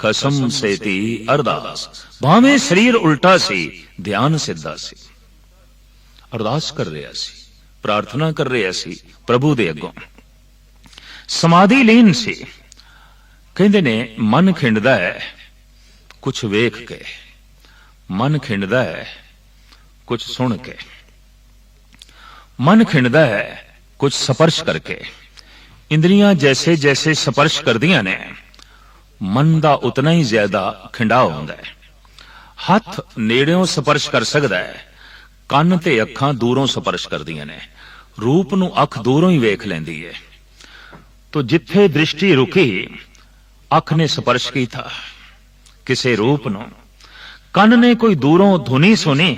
Speaker 1: कसम सेती अरदास। भावें शरीर उल्टा सी, ध्यान सिद्धा सी, अरदास कर रहा सी, प्रार्थना कर रहा सी प्रभु दे अगों, समाधि लीन सी। कहंदे ने मन खिंडदा है कुछ वेख के, मन खिंडदा है कुछ सुन के, मन खिंडदा है कुछ स्पर्श करके। इंद्रियां जैसे जैसे स्पर्श करदियां ने, मन दा उतना ही ज्यादा खिंडाव हुंदा है। हथ नेड़ों स्पर्श कर सकदा है, ਕੰਨ ਤੇ ਅੱਖਾਂ ਦੂਰੋਂ ਸਪਰਸ਼ ਕਰਦੀਆਂ ਨੇ, ਰੂਪ ਨੂੰ ਅੱਖ ਦੂਰੋਂ ਹੀ ਵੇਖ ਲੈਂਦੀ ਹੈ। तो जिथे दृष्टि रुकी, अख ने स्पर्श किया, किसे रूप नो। कन ने कोई दूरों धुनी सुनी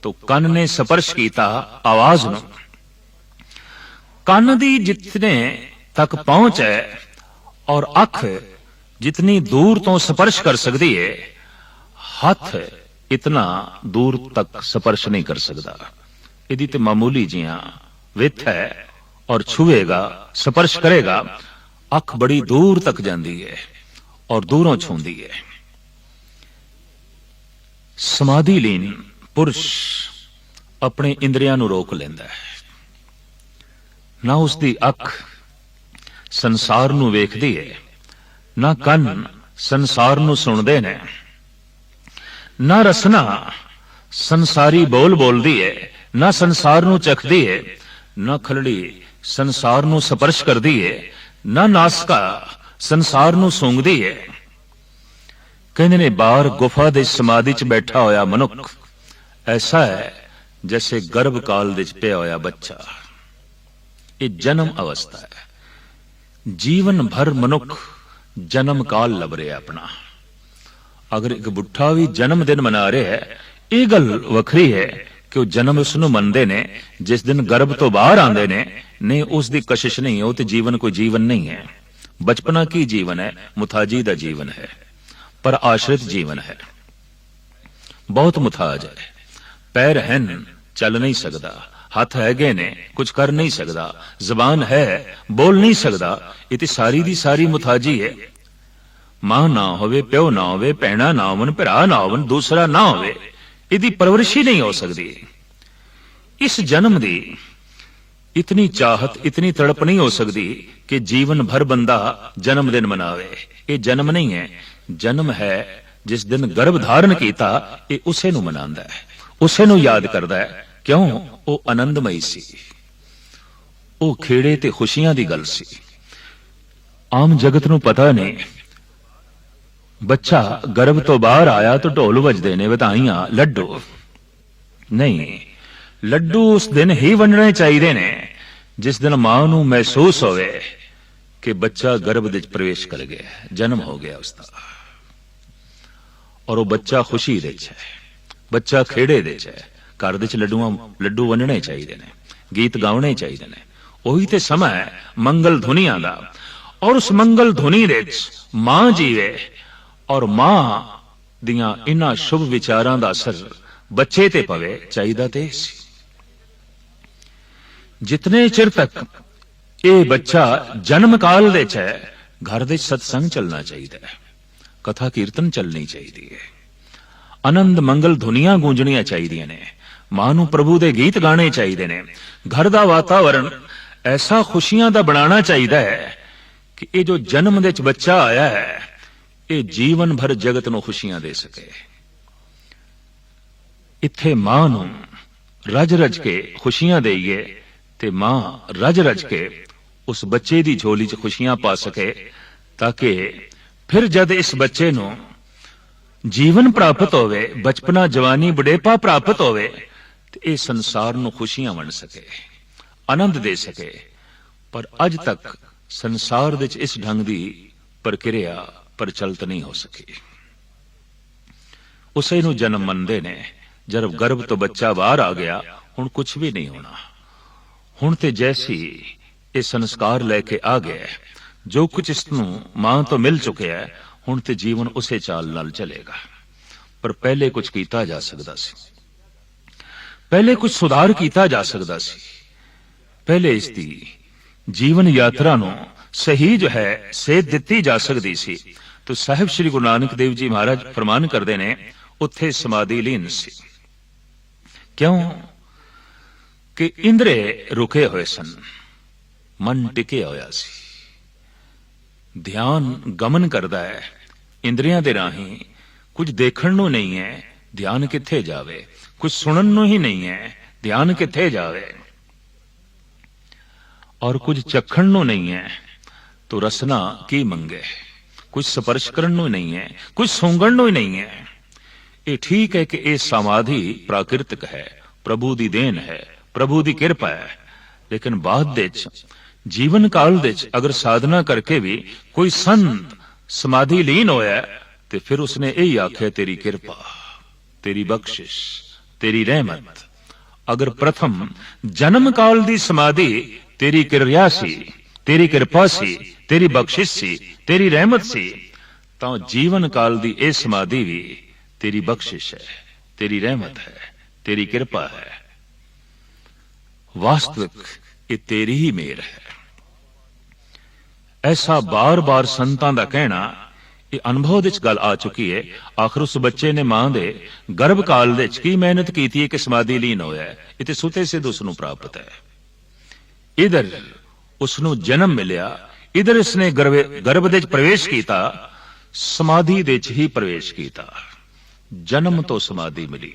Speaker 1: तो कन ने स्पर्श कीता आवाज नो। कन दी जितने तक पहुंच है और अख जितनी दूर तो स्पर्श कर सकती है, हथ इतना दूर तक स्पर्श नहीं कर सकता। यदि तो मामूली जिया विथ है और छुएगा स्पर्श करेगा, अख बड़ी दूर तक जाती है और दूरों छूंदी है। समाधि लीन पुरुष अपने इंद्रियां नूं रोक लेंदा है। ना उसकी अख संसार नूं वेखदी है, ना कन संसार नूं सुणदे ने, ना रसना संसारी बोल बोलदी है, ना संसार नूं चखदी है, ना खलड़ी संसार नूं स्पर्श करदी है, ना नासका संसार नूं सूंघदी है। कहंदे ने बाहर गुफा दे समाधि च बैठा होया मनुख ऐसा है जैसे गर्भ काल दे पिया होया बच्चा। ये जन्म अवस्था है। जीवन भर मनुख जन्म काल लभ रहा अपना। अगर एक बुढ़ा भी जन्म दिन मना रहा है, यह गल वखरी है कि वह जन्म उसनूं मनदे ने। जिस दिन गर्भ तो बाहर आंदे ने, नहीं उसकी कशिश नहीं है, वो तो जीवन कोई जीवन नहीं है। बचपना की जीवन है, मुथाजी का जीवन है, पर आश्रित जीवन है। बहुत मुथाज है। पैर हैं, चल नहीं सकता, हाथ हैगे ने, कुछ कर नहीं सकता, जबान है, बोल नहीं सकता। ये तो सारी दी सारी मुथाजी है। मां ना होवे, प्यो ना होवे, भैणा ना होवन, भरा ना होवन, दूसरा ना होवे, इहदी परवरिश ही नहीं हो सकती। इस जन्म दी इतनी चाहत, इतनी तड़प नहीं हो सकती कि जीवन भर बंदा जन्मदिन मनावे। ये जन्म नहीं है। जन्म है जिस दिन गर्भ धारण कीता, ये उसे नूं मनांदा है, उसे नूं याद करदा है। क्यों? वो आनंदमई सी, वो खेड़े ते खुशियां दी गल सी। आम जगत नूं पता नहीं। बच्चा गर्भ तो बाहर आया तो ढोल वजदे ने, बधाइयां, लड्डू। नहीं, लड्डू उस दिन ही वंडने चाहिए ने जिस दिन मां नूं महसूस होवे कि बच्चा गर्भ विच प्रवेश कर गया, जन्म हो गया उसका। और वो बच्चा खुशी दे च है, बच्चा खेड़े दे च है। घर दे च लड्डू वंडने चाहिए ने, गीत गाने चाहिए ने। वही ते समय है मंगल धुनियां दा। और उस मंगल धुनी दे मां जीवे और मां दियां इन्हां शुभ विचारां दा असर बच्चे ते पवे, चाहिदा ते सी। जितने चिर तक ये बच्चा जन्म काल दे च है, घर दे सत्संग चलना चाहिए, कथा कीर्तन चलनी चाहिए है, आनंद मंगल धुनियां गूंजनियां चाहिए ने, मां नूं प्रभु दे गीत गाने चाहिए ने। घर दा वातावरण ऐसा खुशियां दा बनाना चाहिए है कि ये जो जन्म दे च बच्चा आया है, ये जीवन भर जगत नूं खुशियां दे सके। इत्थे मां नूं रज रज के खुशियां देईए ते मां रज रज के उस बच्चे दी झोली च खुशियां पा सके, ताकि फिर जद इस बच्चे नूं जीवन प्राप्त होवे, बचपना जवानी बुढ़ेपा प्राप्त होवे, ते इस संसार नूं खुशियां वंड सके, आनंद दे सके। पर अज तक संसार दे च इस ढंग दी प्रक्रिया प्रचलित नहीं हो सकी। उसे नूं जन्म मनदे ने। जब गर्भ तो बच्चा बाहर आ गया, हुण कुछ भी नहीं होना। हुण ते जैसी ये संस्कार लेके आ गया, जो कुछ इसनूं मां तो मिल चुके है, हुण ते जीवन उसे चाल नाल चलेगा। पर पहले कुछ कीता जा सकदा सी, पहले कुछ सुधार कीता जा सकदा सी। पहले इसकी जीवन यात्रा नूं सही जो है सेध दित्ती जा सकदी सी। तो साहिब श्री गुरु नानक देव जी महाराज फरमान करदे ने, उत्थे समाधि लीन सी। क्यों? कि इंद्रे रुके हुए सन, मन टिके होया सी। ध्यान गमन करदा है इंद्रियां दे राही। कुछ देखण नूं नहीं है, ध्यान किथे जावे। कुछ सुनन नूं ही नहीं है, ध्यान किथे जावे। और कुछ चखण नूं नहीं है तो रसना की मंगे। कुछ स्पर्श करन नूं नहीं है, कुछ सूंघण नूं ही नहीं है। ये ठीक है कि ये समाधि प्राकृतिक है, प्रभु दी देन है, प्रभु दी किरपा है। लेकिन बाद दे जीवन काल दे अगर साधना करके भी कोई संत समाधि लीन होया, ਤੇ ਫਿਰ ਉਸਨੇ ਇਹ ਆਖਿਆ, ਤੇਰੀ ਕਿਰਪਾ, ਤੇਰੀ ਬਖਸ਼ਿਸ਼, ਤੇਰੀ ਰਹਿਮਤ। ਅਗਰ ਪ੍ਰਥਮ ਜਨਮ ਕਾਲ ਦੀ ਸਮਾਧੀ ਤੇਰੀ ਕਿਰਿਆ ਸੀ, ਤੇਰੀ ਕਿਰਪਾ ਸੀ, ਤੇਰੀ ਬਖਸ਼ਿਸ਼ ਸੀ, ਤੇਰੀ ਰਹਿਮਤ ਸੀ, ਤਾਂ ਜੀਵਨ ਕਾਲ ਦੀ ਇਹ ਸਮਾਧੀ ਵੀ ਤੇਰੀ ਬਖਸ਼ਿਸ਼ ਹੈ, ਤੇਰੀ ਰਹਿਮਤ ਹੈ, ਤੇਰੀ ਕਿਰਪਾ ਹੈ। ਵਾਸਤਵਿਕ ਇਹ ਤੇਰੀ ਹੀ ਮਿਹਰ ਹੈ। ਐਸਾ ਬਾਰ-ਬਾਰ ਸੰਤਾਂ ਦਾ ਕਹਿਣਾ, ਇਹ ਅਨੁਭਵ ਵਿੱਚ ਗੱਲ ਆ ਚੁੱਕੀ ਹੈ। ਆਖਰ ਉਸ ਬੱਚੇ ਨੇ ਮਾਂ ਦੇ ਗਰਭ ਕਾਲ ਵਿੱਚ ਕੀ ਮਿਹਨਤ ਕੀਤੀ ਹੈ ਕਿ ਸਮਾਧੀ ਲੀਨ ਹੋਇਆ। ਇਹ ਤੇ ਸੁਤੇ ਸਿੱਧ ਉਸ ਨੂੰ ਪ੍ਰਾਪਤ ਹੈ। ਇਧਰ ਉਸ ਨੂੰ ਜਨਮ ਮਿਲਿਆ, ਇਧਰ ਇਸਨੇ ਗਰਭ ਦੇ ਵਿੱਚ ਪ੍ਰਵੇਸ਼ ਕੀਤਾ, ਸਮਾਧੀ ਦੇ ਵਿੱਚ ਹੀ ਪ੍ਰਵੇਸ਼ ਕੀਤਾ। ਜਨਮ ਤੋਂ ਸਮਾਧੀ ਮਿਲੀ।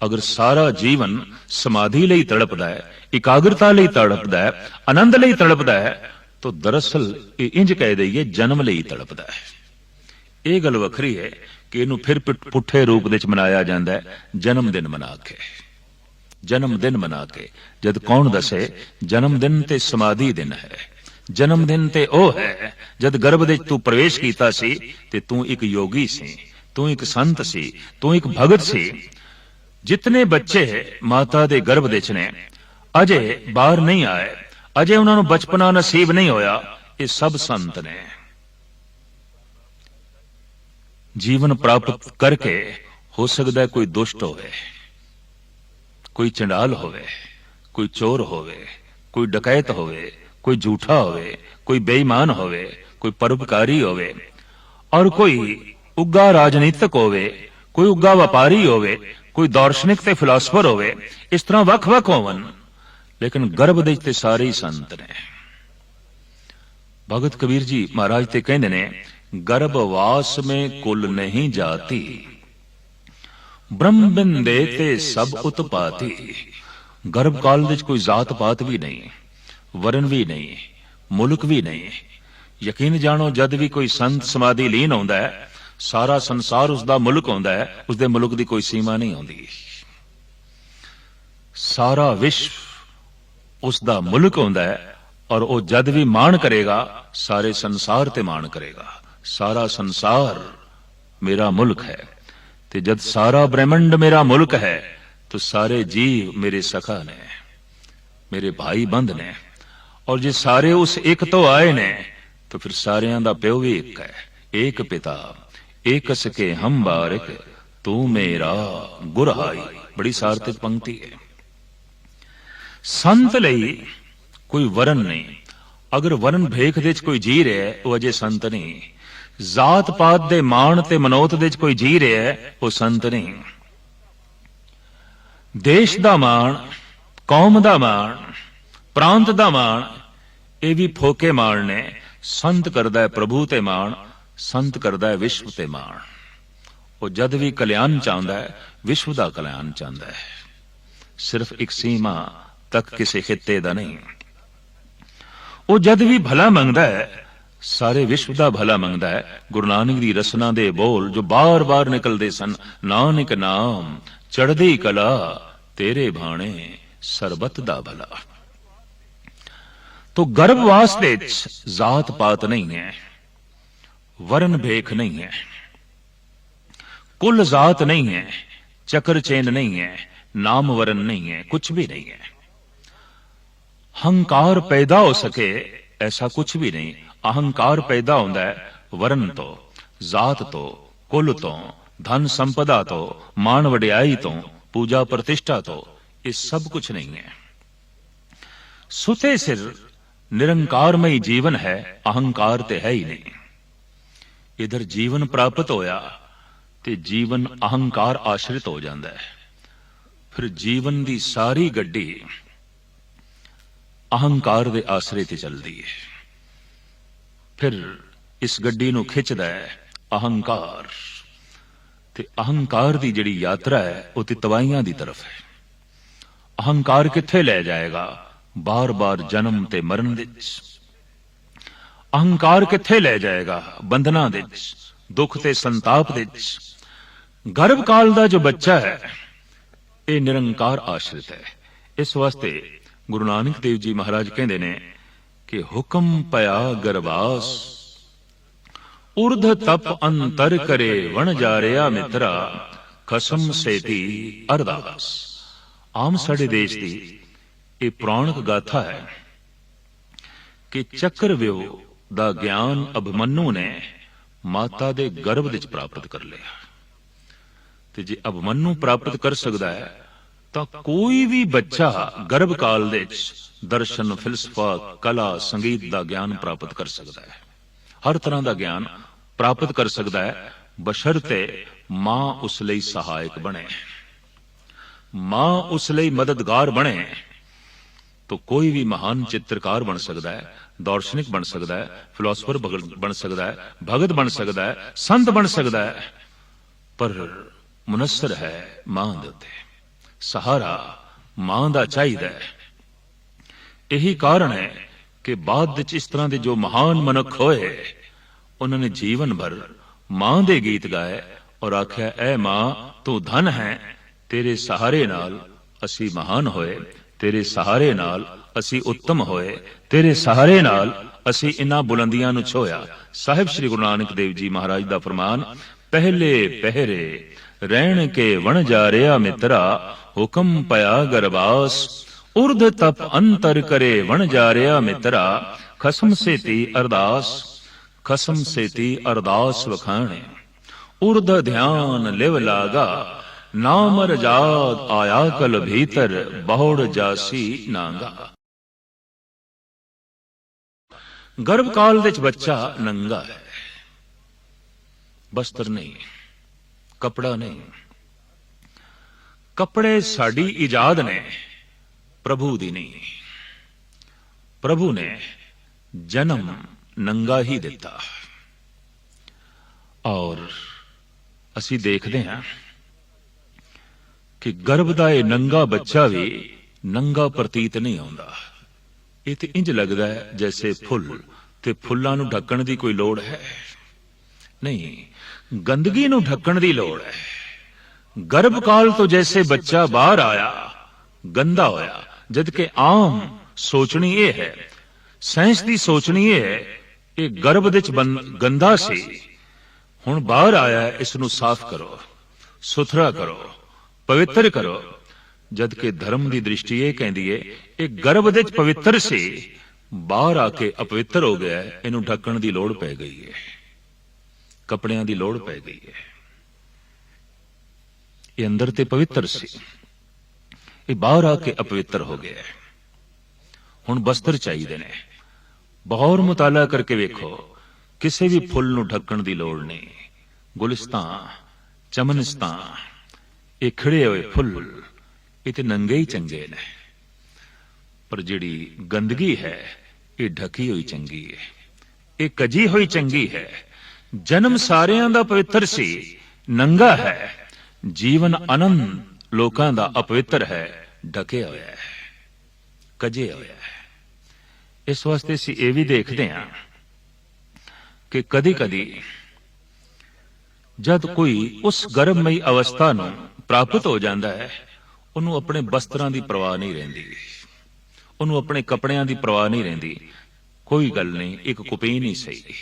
Speaker 1: ਅਗਰ ਸਾਰਾ ਜੀਵਨ ਸਮਾਧੀ ਲਈ ਤੜਪਦਾ ਹੈ, ਇਕਾਗਰਤਾ ਲਈ ਤੜਪਦਾ ਹੈ, ਆਨੰਦ ਲਈ ਤੜਪਦਾ ਹੈ, ਤਾਂ ਦਰਅਸਲ ਇਹ ਇੰਜ ਕਹਿ ਦਈਏ ਜਨਮ ਲਈ ਤੜਪਦਾ ਹੈ। ਇਹ ਗੱਲ ਵੱਖਰੀ ਹੈ ਕਿ ਇਹਨੂੰ ਫਿਰ ਪੁੱਠੇ ਰੂਪ ਵਿੱਚ ਮਨਾਇਆ ਜਾਂਦਾ ਹੈ, ਜਨਮ ਦਿਨ ਮਨਾ ਕੇ। ਜਨਮ ਦਿਨ ਮਨਾ ਕੇ ਜਦ ਕੌਣ ਦੱਸੇ ਜਨਮ ਦਿਨ ਤੇ ਸਮਾਧੀ ਦਿਨ ਹੈ। ਜਨਮ ਦਿਨ ਤੇ ਉਹ ਹੈ ਜਦ ਗਰਭ ਵਿੱਚ ਤੂੰ ਪ੍ਰਵੇਸ਼ ਕੀਤਾ ਸੀ ਤੇ ਤੂੰ ਇੱਕ ਯੋਗੀ ਸੀ, ਤੂੰ ਇੱਕ ਸੰਤ ਸੀ, ਤੂੰ ਇੱਕ ਭਗਤ ਸੀ। ਜਿਤਨੇ ਬੱਚੇ ਮਾਤਾ ਦੇ ਗਰਭ ਵਿੱਚ ਨੇ ਅਜੇ ਬਾਹਰ ਨਹੀਂ ਆਏ, ਅਜੇ ਉਹਨਾਂ ਨੂੰ ਬਚਪਨਾ ਨਸੀਬ ਨਹੀਂ ਹੋਇਆ, ਇਹ ਸਭ ਸੰਤ ਨੇ। ਜੀਵਨ ਪ੍ਰਾਪਤ ਕਰਕੇ ਹੋ ਸਕਦਾ ਕੋਈ ਦੁਸ਼ਟ ਹੋਵੇ, ਕੋਈ ਚੰਡਾਲ ਹੋਵੇ, ਕੋਈ ਚੋਰ ਹੋਵੇ, ਕੋਈ ਡਕੈਤ ਹੋਵੇ, ਕੋਈ ਝੂਠਾ ਹੋਵੇ, ਕੋਈ ਬੇਈਮਾਨ ਹੋਵੇ, ਕੋਈ ਪਰਉਪਕਾਰੀ ਹੋਵੇ, ਔਰ ਕੋਈ ਉੱਗਾ ਰਾਜਨੀਤਿਕ ਹੋਵੇ, ਕੋਈ ਉੱਗਾ ਵਪਾਰੀ ਹੋਵੇ, ਕੋਈ ਦਾਰਸ਼ਨਿਕ ਤੇ ਫਿਲਾਸਫਰ ਹੋਵੇ। ਇਸ ਤਰ੍ਹਾਂ ਵੱਖ-ਵੱਖ ਹੋਵਨ, ਲੇਕਿਨ ਗਰਭ ਦੇ ਤੇ ਸਾਰੇ ਹੀ ਸੰਤ ਨੇ। ਭਗਤ ਕਬੀਰ ਜੀ ਮਹਾਰਾਜ ਤੇ ਕਹਿੰਦੇ ਨੇ, ਗਰਭਵਾਸ ਮੇਂ ਕੁਲ ਨਹੀਂ ਜਾਤੀ, ਬ੍ਰਹਮ ਬਿੰਦੇ ਤੇ ਸਭ ਉਤਪਾਤੀ। ਗਰਭ ਕਾਲ ਵਿੱਚ ਕੋਈ ਜਾਤ ਪਾਤ ਵੀ ਨਹੀਂ, ਵਰਨ ਵੀ ਨਹੀਂ, ਮੁਲਕ ਵੀ ਨਹੀਂ। ਯਕੀਨ ਜਾਣੋ, ਜਦ ਵੀ ਕੋਈ ਸੰਤ ਸਮਾਧੀ ਲੀਨ ਹੁੰਦਾ ਹੈ, ਸਾਰਾ ਸੰਸਾਰ ਉਸਦਾ ਮੁਲਕ ਹੁੰਦਾ ਹੈ, ਉਸਦੇ ਮੁਲਕ ਦੀ ਕੋਈ ਸੀਮਾ ਨਹੀਂ ਹੁੰਦੀ। ਸਾਰਾ ਵਿਸ਼ਵ ਉਸਦਾ ਮੁਲਕ ਹੁੰਦਾ ਹੈ, ਔਰ ਉਹ ਜਦ ਵੀ ਮਾਣ ਕਰੇਗਾ ਸਾਰੇ ਸੰਸਾਰ ਤੇ ਮਾਣ ਕਰੇਗਾ। ਸਾਰਾ ਸੰਸਾਰ ਮੇਰਾ ਮੁਲਕ ਹੈ, ਤੇ ਜਦ ਸਾਰਾ ਬ੍ਰਹਿਮੰਡ ਮੇਰਾ ਮੁਲਕ ਹੈ ਤਾਂ ਸਾਰੇ ਜੀਵ ਮੇਰੇ ਸਖਾ ਨੇ, ਮੇਰੇ ਭਾਈ ਬੰਧ ਨੇ। ਔਰ ਜੇ ਸਾਰੇ ਉਸ ਇੱਕ ਤੋਂ ਆਏ ਨੇ ਤਾਂ ਫਿਰ ਸਾਰਿਆਂ ਦਾ ਪਿਓ ਵੀ ਇੱਕ ਹੈ। ਏਕ ਪਿਤਾ ਏਕ ਸਕੇ ਹਮ ਬਾਰਿਕ, ਤੂੰ ਮੇਰਾ ਗੁਰਹਾਈ। ਬੜੀ ਸਾਰਥਕ ਪੰਕਤੀ ਹੈ। ਸੰਤ ਲਈ ਕੋਈ ਵਰਨ ਨਹੀਂ। ਅਗਰ ਵਰਨ ਭੇਖ ਦੇ ਚ ਕੋਈ ਜੀ ਰਿਹਾ ਉਹ ਅਜੇ ਸੰਤ ਨਹੀਂ। ਜਾਤ ਪਾਤ ਦੇ ਮਾਣ ਤੇ ਮਨੋਤ ਦੇ ਚ ਕੋਈ ਜੀ ਰਿਹਾ ਉਹ ਸੰਤ ਨਹੀਂ। ਦੇਸ਼ ਦਾ ਮਾਣ, ਕੌਮ ਦਾ ਮਾਣ, ਪ੍ਰਾਂਤ ਦਾ ਮਾਣ, ਇਹ ਵੀ ਫੋਕੇ ਮਾਣ ਨੇ। ਸੰਤ ਕਰਦਾ ਹੈ ਪ੍ਰਭੂ ਤੇ ਮਾਣ, ਸੰਤ ਕਰਦਾ ਹੈ ਵਿਸ਼ਵ ਤੇ ਮਾਣ। ਉਹ ਜਦ ਵੀ ਕਲਿਆਣ ਚਾਹੁੰਦਾ ਹੈ, ਵਿਸ਼ਵ ਦਾ ਕਲਿਆਣ ਚਾਹੁੰਦਾ ਹੈ, ਸਿਰਫ ਇੱਕ ਸੀਮਾ ਤੱਕ ਕਿਸੇ ਖਿੱਤੇ ਦਾ ਨਹੀਂ। ਉਹ ਜਦ ਵੀ ਭਲਾ ਮੰਗਦਾ ਹੈ, ਸਾਰੇ ਵਿਸ਼ਵ ਦਾ ਭਲਾ ਮੰਗਦਾ ਹੈ। ਗੁਰੂ ਨਾਨਕ ਦੀ ਰਸਨਾ ਦੇ ਬੋਲ ਜੋ ਬਾਰ-ਬਾਰ ਨਿਕਲਦੇ ਸਨ, ਨਾਨਕ ਨਾਮ ਚੜ੍ਹਦੀ ਕਲਾ, ਤੇਰੇ ਭਾਣੇ ਸਰਬਤ ਦਾ ਭਲਾ। तो गर्भवास दे जात पात नहीं है, वरण भेख नहीं है, कुल जात नहीं है, चक्र चेन नहीं है, नाम वरण नहीं है, कुछ भी नहीं है। हंकार पैदा हो सके ऐसा कुछ भी नहीं। अहंकार पैदा होता है वरण तो, जात तो, कुल तो, धन संपदा तो, मान वडियाई तो, पूजा प्रतिष्ठा तो, ये सब कुछ नहीं है। सुते सिर निरंकारमयी जीवन है, अहंकार ते है ही नहीं। इधर जीवन प्राप्त होया ते जीवन अहंकार आश्रित हो जाता है। फिर जीवन दी सारी गड्डी अहंकार दे आसरे ते चलती है। फिर इस गड्डी नूं खिंचदा है अहंकार, ते अहंकार दी जिहड़ी यात्रा है वो ते तवाइयां दी तरफ है। अहंकार कित्थे ले जाएगा? बार बार जन्म ते मरण विच। अहंकार कित्थे ले जाएगा? बंधना विच, दुख ते संताप विच। गर्भ काल दा जो बच्चा है ये निरंकार आश्रित है। इस वास्ते गुरु नानक देव जी महाराज कहते ने कि हुक्म पया गरबास, ਉਰਧ ਤਪ ਅੰਤਰ ਕਰੇ ਵਣ ਜਾਰਿਆ ਮਿੱਤਰਾ ਖਸਮ ਸੇਤੀ ਅਰਦਾਸ। ਆਮ ਸਾਡੇ ਦੇਸ਼ ਦੀ ਇਹ ਪੁਰਾਣਕ ਗਾਥਾ ਹੈ ਕਿ ਚੱਕਰਵਿਊਹ ਦਾ ਗਿਆਨ ਅਭਿਮਨੂ ਨੇ ਮਾਤਾ ਦੇ ਗਰਭ ਵਿੱਚ ਪ੍ਰਾਪਤ ਕਰ ਲਿਆ, ਤੇ ਜੇ ਅਭਿਮਨੂ ਪ੍ਰਾਪਤ ਕਰ ਸਕਦਾ ਹੈ ਤਾਂ ਕੋਈ ਵੀ ਬੱਚਾ ਗਰਭ ਕਾਲ ਦੇ ਵਿੱਚ ਦਰਸ਼ਨ, ਫਿਲਸਫਾ, ਕਲਾ, ਸੰਗੀਤ ਦਾ ਗਿਆਨ ਪ੍ਰਾਪਤ ਕਰ ਸਕਦਾ ਹੈ। ਹਰ ਤਰ੍ਹਾਂ ਦਾ ਗਿਆਨ ਪ੍ਰਾਪਤ ਕਰ ਸਕਦਾ ਹੈ, ਬਸ਼ਰਤੇ ਮਾਂ ਉਸ ਲਈ ਸਹਾਇਕ ਬਣੇ, ਮਾਂ ਉਸ ਲਈ ਮਦਦਗਾਰ ਬਣੇ। तो कोई भी महान चित्रकार बन सकता है, दार्शनिक बन सकता है, फिलोसफर बन सकता है, भगत बन सकता है, संत बन सकता है, पर मुनस्सर है मां दे उत्ते, सहारा मां दा चाहिदा है। यही कारण है कि बाद विच इस तरह के जो महान मनुख होए उन्होंने जीवन भर मां दे गीत गाए और आख्या, ऐ मां तू धन है, तेरे सहारे नाल असी महान होए, तेरे सहारे नाल असी उत्तम होए, तेरे सहारे नाल असी इन्हां बुलंदियां नूं छोया। साहिब श्री गुरु नानक देव जी महाराज दा फरमान, पहले पहरे रहण के वण जारिया मित्रा हुक्म पया गरबास। उर्ध तप अंतर करे वण जारिया मित्रा खसम सेती अरदास। खसम सेती अरदास वखाणे उर्ध ध्यान लिव लागा, नाम रजाद आया कल भीतर बहुड़ जासी नांगा। गर्भ काल विच बच्चा नंगा है, बस्तर नहीं, कपड़ा नहीं। कपड़े साडी इजाद ने, प्रभु दी नहीं। प्रभु ने जन्म नंगा ही दिता, और असी देखते हैं कि गर्भ का यह नंगा बच्चा भी नंगा प्रतीत नहीं होता। ये तो इंज लगता है जैसे फुल, ते फुल्लां नूं ढकण दी कोई लोड़ है नहीं, गंदगी नूं ढकण दी लोड़ है। गर्भ काल तो जैसे बच्चा बाहर आया गंदा होया, जबकि आम सोचनी ये है, साइंस की सोचनी ये है, ये गर्भ विच गंदा सी, हुण बाहर आया, इसनूं साफ करो, सुथरा करो, पवित्र करो। जबकि धर्म की दृष्टि यह कहती है, एक गर्भ विच पवित्र से बाहर आके अपवित्र हो गया है, इनू ढकण की लोड़ पै गई है, कपड़ियां की लोड़ पै गई है। ये अंदर ते पवित्र से, ये बाहर आके अपवित्र हो गया है। हुण वस्त्र चाहिए ने, बहुत मुताला करके वेखो, किसी भी फुल नू ढकण की लोड़ नहीं। गुलिस्तान, चमनिस्तान, ये खिड़े हुए फुल, ये तो नंगे ही चंगे ने, पर जिहड़ी गंदगी है ये ढकी हुई चंगी है, ये कजी हुई चंगी है। जन्म सारियां दा पवित्र सी, नंगा है, जीवन आनंद लोकां दा अपवित्र है, ढके होया है, कजे होया है। इस वास्ते असीं ये भी देखते हैं कि कदी कदी जद कोई उस गर्भमई अवस्था नूं प्राप्त हो जाता है, उन्होंने अपने वस्त्रां की परवाह नहीं रहिंदी, उन्होंने अपने कपड़ियां की परवाह नहीं रहिंदी। कोई गल नहीं, एक कुपीन ही सही,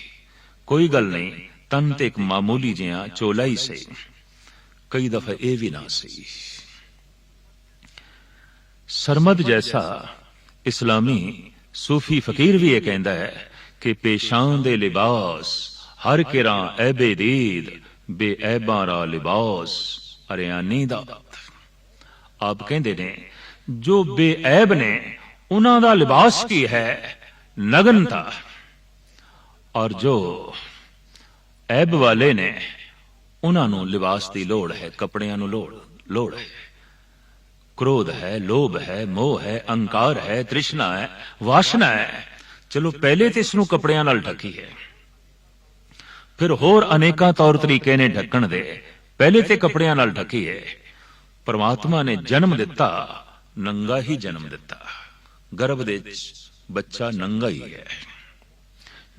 Speaker 1: कोई गल नहीं, तन ते एक मामूली जिहा चोला ही सही, कई दफा यह भी ना सही। सरमद जैसा इस्लामी सूफी फकीर भी यह कहता है कि पेशान दे लिबास हर किरा ऐबे दीद बेऐबां रा लिबास अरियानी दा। आप कहते ने जो बेऐब ने उन्हां दा लिबास की है नग्नता, और जो ऐब वाले ने उन्हां नूं लिबास की लोड़ है, कपड़ियां नूं लोड़ है। क्रोध है, लोभ है, मोह है, अहंकार है, तृष्णा है, वासना है। चलो पहले तो इसनूं कपड़ियां नाल ढकी है, फिर होर अनेकां तौर तरीके ने ढकण दे, पहले तो कपड़ियां नाल ढकी है। परमात्मा ने जन्म दिता, नंगा ही जन्म दिता, गर्भ दे बच्चा नंगा ही है।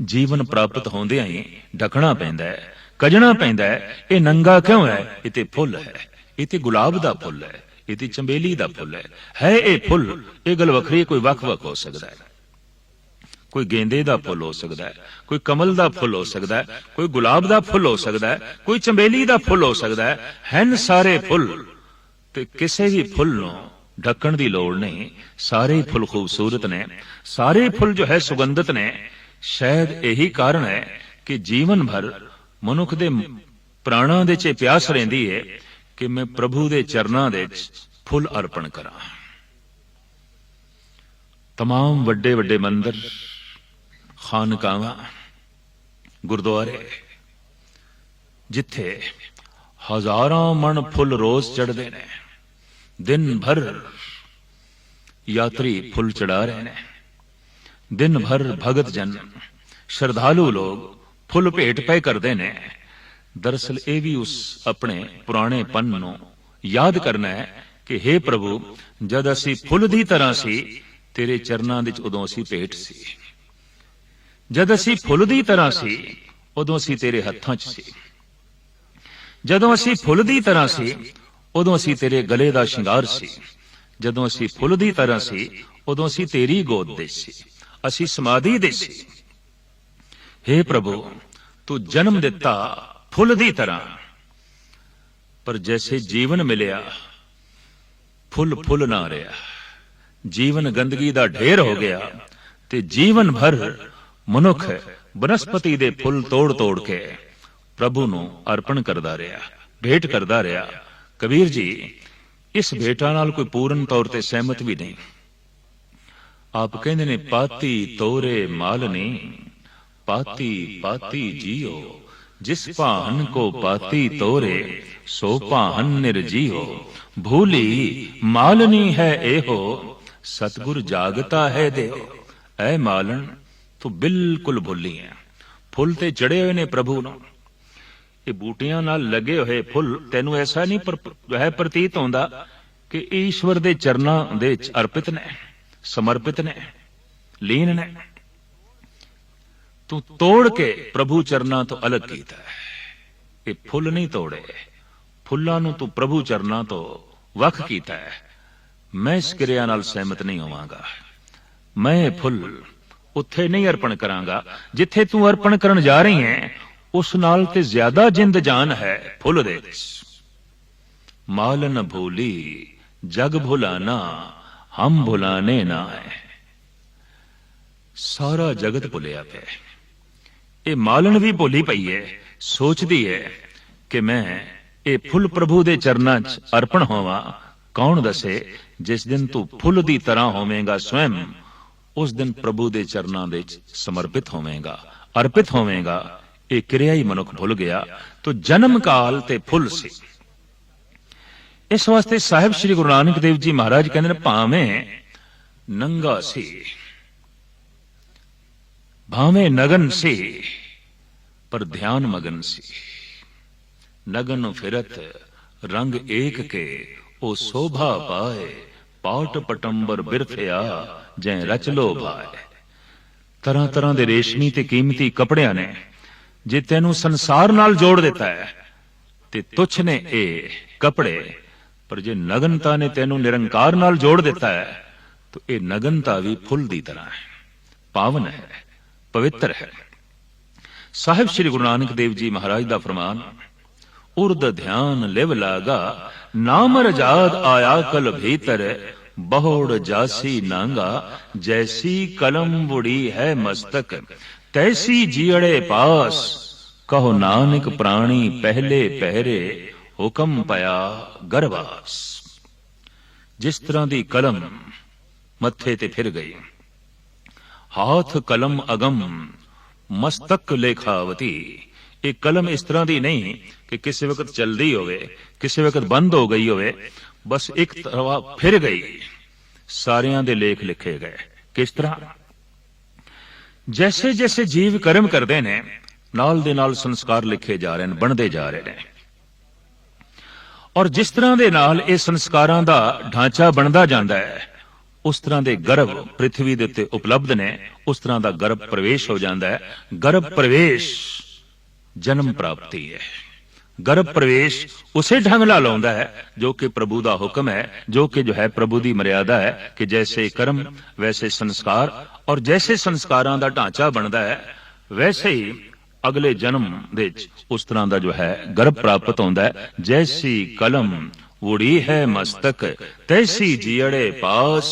Speaker 1: जीवन प्राप्त होंदियां ही ढकना पैंदा है, कजना पैंदा है। ये नंगा क्यों है? ये ते फुल है, ये ते गुलाब दा फुल है, ये ते चंबेली दा फुल है ये फुल, ये गल वखरी, कोई वख वख हो सकता है, कोई गेंदे दा फुल हो सकता है, कोई कमल दा फुल हो सकता है, कोई गुलाब दा फुल हो सकता है, कोई चंबेली दा फुल हो सकता है। हैं सारे फुल ते किसी भी फुल नूं ढकण दी लोड़ नहीं। सारे फुल खूबसूरत ने, सारे फुल जो है सुगंधित ने। शायद यही कारण है कि जीवन भर मनुख दे प्राणां दे च प्यास रहिंदी है कि मैं प्रभु दे चरनां दे फुल अर्पण करां। तमाम वड्डे वड्डे मंदिर, खानकावां, गुरुद्वारे जिथे हजारां मन फुल रोज चढ़ते ने, दिन भर यात्री फुल चढ़ा रहे ने, दिन भर भगत जन श्रद्धालु लोग फुल भेट पे करते ने। दरअसल ये भी उस अपने पुराने पन नूं याद करना है कि हे प्रभु, जद असी फुल दी तरह सी तेरे चरनां विच उदों असी भेट सी, जद असी फुल दी तरह सी उदों असी तेरे हत्थां च सी, जदों असी फुल दी तरह सी उदों असी तेरे गले दा शिंगार सी, जदों असी फुल दी तरह सी उदों असी तेरी गोद दे सी, असी समाधि दे सी। हे प्रभु, तू जन्म दिता फुल दी तरह, पर जैसे जीवन मिलिया फुल फुल ना रहा, जीवन गंदगी दा ढेर हो गया ते जीवन भर मनुख बनस्पति दे फुल तोड़ तोड़ के प्रभु नूं अर्पण करदा रहा, भेंट करदा रहा। कबीर जी इस भेंटां नाल कोई पूर्ण तौर ते सहमत भी नहीं। आप कहंदे ने पाती तोरे मालनी, पाती पाती जियो, जिस भान को पाती तोरे सो भान निर्जियो, भूली मालनी है एहो सतगुर जागता है देओ। ऐ मालन तू बिल्कुल भुली है। फुल ते चढ़े हुए ने प्रभु नूं, ये बूटियां नाल लगे हुए फुल तेनू ऐसा नहीं है प्रतीत होंदा कि ईश्वर दे चरनां दे विच अर्पित ने, समर्पित ने, लीन ने। तू तोड़ के प्रभु चरनां तो अलग कीता है। ये फुल नहीं तोड़े, फुल्लां नूं तू प्रभु चरनां तो वख कीता है। मैं इस क्रिया नाल सहमत नहीं होवांगा। मैं फुल उत्थे नहीं अर्पण करांगा जिथे तू अर्पण करन जा रही है, उस नाल ते ज्यादा जिंद जान है फुल दे विच। मालन भूली जग भुलाना, हम भुलाने ना है। सारा जगत भुलिया पे, ये मालन भी भुली पई है, सोचदी है कि मैं ये फुल प्रभु दे चरनां च अर्पण होवां। कौन दसे जिस दिन तू फुल दी तरह होवेंगा स्वयं, उस दिन प्रभु दे चरनां दे च समर्पित होवेंगा, अर्पित होवेंगा। ये क्रिया ही मनुख भुल गया। तो जन्म काल ते फुल सी। इस वास्ते साहिब श्री गुरु नानक देव जी महाराज कहंदे ने भावें नंगा सी, भावें नगन सी, पर ध्यान मगन सी। नगन फिरत रंग एक के ओ शोभा पाए, पाट पटंबर बिरथया जै रच लो भाए। तरह तरह दे रेशमी ते कीमती कपड़ियां ने जे तेनू संसार नाल जोड़ देता है ते तुच्छ ने ए कपड़े, पर जे नगनता ने तेनू निरंकार नाल जोड़ देता है तो ये नगनता भी फुल दी तरह है, पावन है, पवित्र है। साहिब श्री गुरु नानक देव जी महाराज दा फरमान, उर्द ध्यान लिव लागा, नाम रजाद आया कल भीतर, बहुड़ जासी नांगा, जैसी कलम बुड़ी है मस्तक, तैसी जियड़े पास, कहो नानक प्राणी पहले पहरे, हुक्म पया गरवास। जिस तरह दी कलम मत्थे ते फिर गई, हाथ कलम अगम मस्तक लेखावती। एक कलम इस तरह दी नहीं कि किसी वक्त चलदी होवे, किसी वक्त बंद हो गई होवे, बस एक तरह फिर गई, सारियां दे लेख लिखे गए। किस तरह? जैसे जैसे जीव कर्म करते हैं, नाल दे नाल संस्कार लिखे जा रहे हैं, बनते जा रहे हैं। और जिस तरह दे नाल ये संस्कारां दा ढांचा बनता जाता है, उस तरह के गर्भ पृथ्वी दे उत्ते उपलब्ध ने, उस तरह का गर्भ प्रवेश हो जाता है। गर्भ प्रवेश जन्म प्राप्ति है, गर्भ प्रवेश उसे ढंग नाल आउंदा है जो कि प्रभु दा हुक्म है, जो कि जो है प्रभु दी मर्यादा है कि जैसे कर्म वैसे संस्कार, और जैसे संस्कारां दा ढांचा बनदा है वैसे ही अगले जन्म दे उस तरह दा जो है गर्भ प्राप्त होंदा है। जैसी कलम उड़ी है मस्तक तैसी जियड़े पास,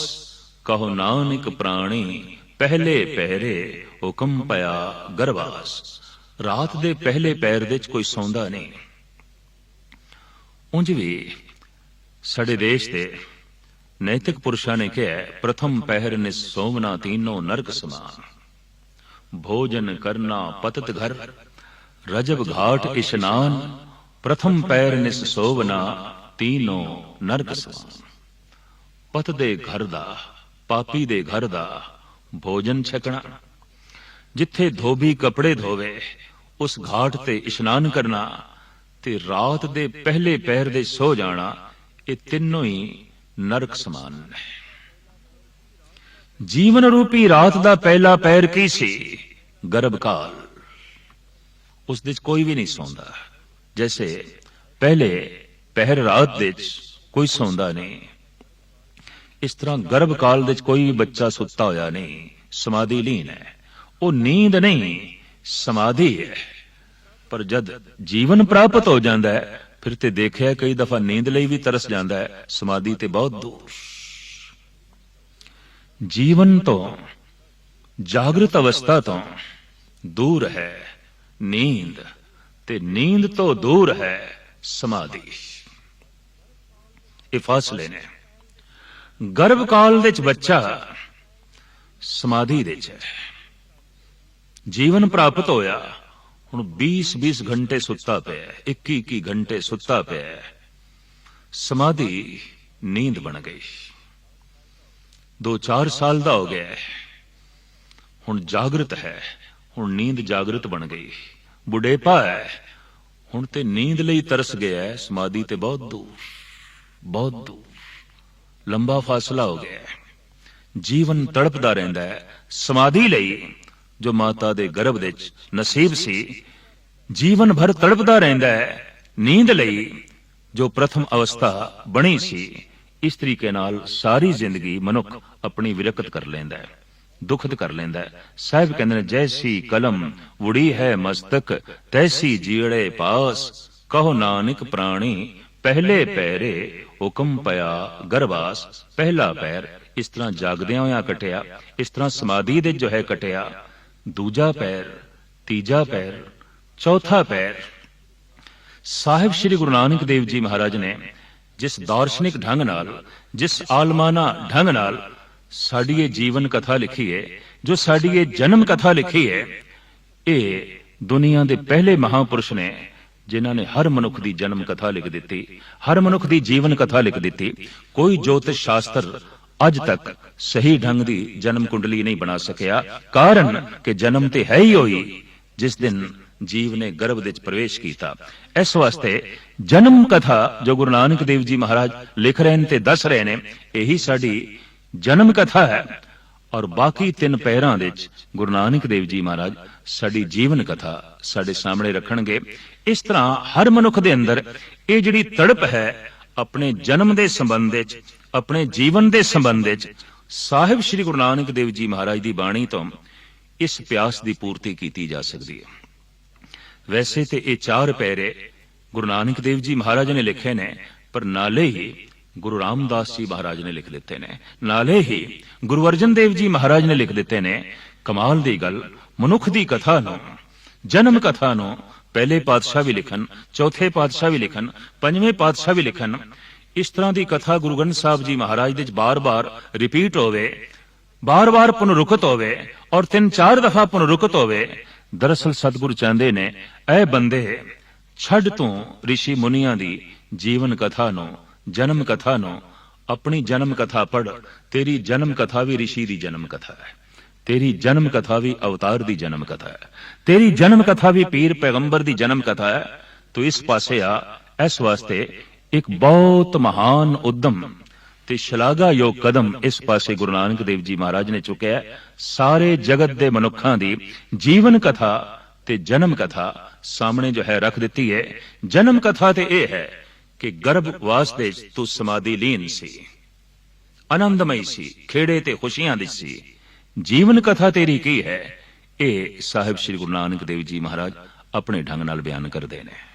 Speaker 1: कहो नानक प्राणी पहले पहरे हुक्म पया गरवास। रात दे पहले पैर दे कोई सौंदा नहीं। उंज भी साडे देश दे नैतिक पुरुषां ने कहा प्रथम पहर निसोवना तीनों नरक समान, भोजन करना पतत घर रजब घाट इशनान, प्रथम पैर निसोवना तीनों नरक समान। पत दे घर दा पापी दे घर दा भोजन छकना, जिथे धोबी कपड़े धोवे उस घाट ते इशनान करना, ते रात दे पहले पैर दे सो जाना, ये तीनों ही नरक समान है। जीवन रूपी रात दा पहला पैर की सी? गर्भ काल। उस दिच कोई भी नहीं सौंदा। जैसे पहले पहर रात दे कोई सौंदा नहीं, इस तरह गर्भ काल दे कोई भी बच्चा सुत्ता होया नहीं, समाधि लीन है। वो नींद नहीं समाधि है। पर जद जीवन प्राप्त हो जाता है फिर ते देखिया कई दफा नींद लई भी तरस जाता है, समाधि ते बहुत दूर। जीवन तो जागृत अवस्था तो दूर है नींद, ते नींद तो दूर है समाधि। ये फासले ने। गर्भ काल दे बच्चा समाधि दे है, जीवन प्राप्त होया, हुण 20-20 घंटे सुत्ता पिया, 21 घंटे सुत्ता पिया, समाधि नींद बन गई। 2-4 साल दा हो गया, हुण जागृत है, हुण नींद जागृत बन गई। बुढ़ेपा है, हुण ते नींद लई तरस गया है, समाधि ते बहुत दूर, बहुत दूर, लंबा फासला हो गया है। जीवन तड़पदा रहिंदा है समाधि लई, जो माता दे गर्भ दे नसीब सी। जीवन भर तड़पदा रहिंदा है नींद लई, जो प्रथम अवस्था बनी सी। इस तरीके नाल सारी जिंदगी मनुख अपनी विरकत कर लेंदा है, दुखद कर लेंदा है। साहिब कहंदे ने जैसी कलम उड़ी है मस्तक तैसी जीड़े पास, कहो नानक प्राणी पहले पैरे हुक्म पया गरवास। पहला पैर इस तरह जागदियां होया कटिया, इस तरह समाधि दे जो है कटिया। दूजा पैर, तीजा पैर, चौथा पैर। साहिब श्री गुरु नानक देव जी महाराज ने जिस दार्शनिक ढंग नाल, जिस आलमाना ढंग नाल साडी ये जीवन कथा लिखी है, जो साडी ये जन्म कथा लिखी है, ये दुनिया दे पहले महापुरुष ने, जिन्हां ने हर मनुख दी जन्म कथा लिख दी, हर मनुख दी जीवन कथा लिख दी। कोई ज्योतिष शास्त्र अज तक सही ढंग दी जन्म कुंडली नहीं बना सकिया। कारण कि जन्म ते है ही होई जिस दिन जीव ने गर्भ विच प्रवेश किया। इस वास्ते जन्म कथा जो गुरु नानक देव जी महाराज लिख रहे हैं ते दस रहे हैं, यही साडी जन्म कथा है। और बाकी 3 पैरां दे गुरु नानक देव जी महाराज साडी जीवन कथा साडे सामने रखणगे। इस तरह हर मनुख दे अंदर ये जिहड़ी तड़प है अपने जन्म दे संबंध विच, अपने जीवन दे संबंध विच, साहिब श्री गुरु नानक देव जी महाराज दी बाणी तो इस प्यास की पूर्ति की जा सकती है। वैसे तो ये 4 पैरे गुरु नानक देव जी महाराज ने लिखे ने, पर नाले ही गुरु रामदास जी महाराज ने लिख दिते ने, नाले ही गुरु अर्जन देव जी महाराज ने लिख दिते ने। कमाल दी गल, मनुख दी कथा नो, जन्म कथा नो पहले पातशाह भी लिखन, चौथे पातशाह भी लिखन, 5वें पातशाह भी लिखन। इस तरह की कथा गुरु ग्रंथ साहब जी महाराज दे बार बार रिपीट होवे, बार बार पुनरुक्त होवे और 3-4 दफा पुनरुक्त होवे। दरअसल सतगुरु चाहते ने, ऐ बंदे छड़ तू ऋषि मुनिया दी जीवन कथा नो, जन्म कथा नो, अपनी जन्म कथा पढ़। तेरी जन्म कथा भी ऋषि दी जन्म कथा है, तेरी जन्म कथा भी अवतार दी जन्म कथा है, तेरी जन्म कथा भी पीर पैगंबर दी जन्म कथा है। तो इस पासे आ, इस वास्ते एक बहुत महान उद्यम ते शलाघा योग कदम इस पासे गुरु नानक देव जी महाराज ने चुकिया। सारे जगत दे मनुखां दी जीवन कथा ਤੇ ਜਨਮ ਕਥਾ ਸਾਹਮਣੇ ਜੋ ਹੈ ਰੱਖ ਦਿੱਤੀ ਹੈ। ਜਨਮ ਕਥਾ ਤੇ ਇਹ ਹੈ ਕਿ ਗਰਭਵਾਸ ਦੇ ਤੂੰ ਸਮਾਧੀ ਲੀਨ ਸੀ, ਆਨੰਦਮਈ ਸੀ, ਖੇੜੇ ਤੇ ਖੁਸ਼ੀਆਂ ਦੀ ਸੀ। ਜੀਵਨ ਕਥਾ ਤੇਰੀ ਕੀ ਹੈ, ਇਹ ਸਾਹਿਬ ਸ੍ਰੀ ਗੁਰੂ ਨਾਨਕ ਦੇਵ ਜੀ ਮਹਾਰਾਜ ਆਪਣੇ ਢੰਗ ਨਾਲ ਬਿਆਨ ਕਰਦੇ ਨੇ।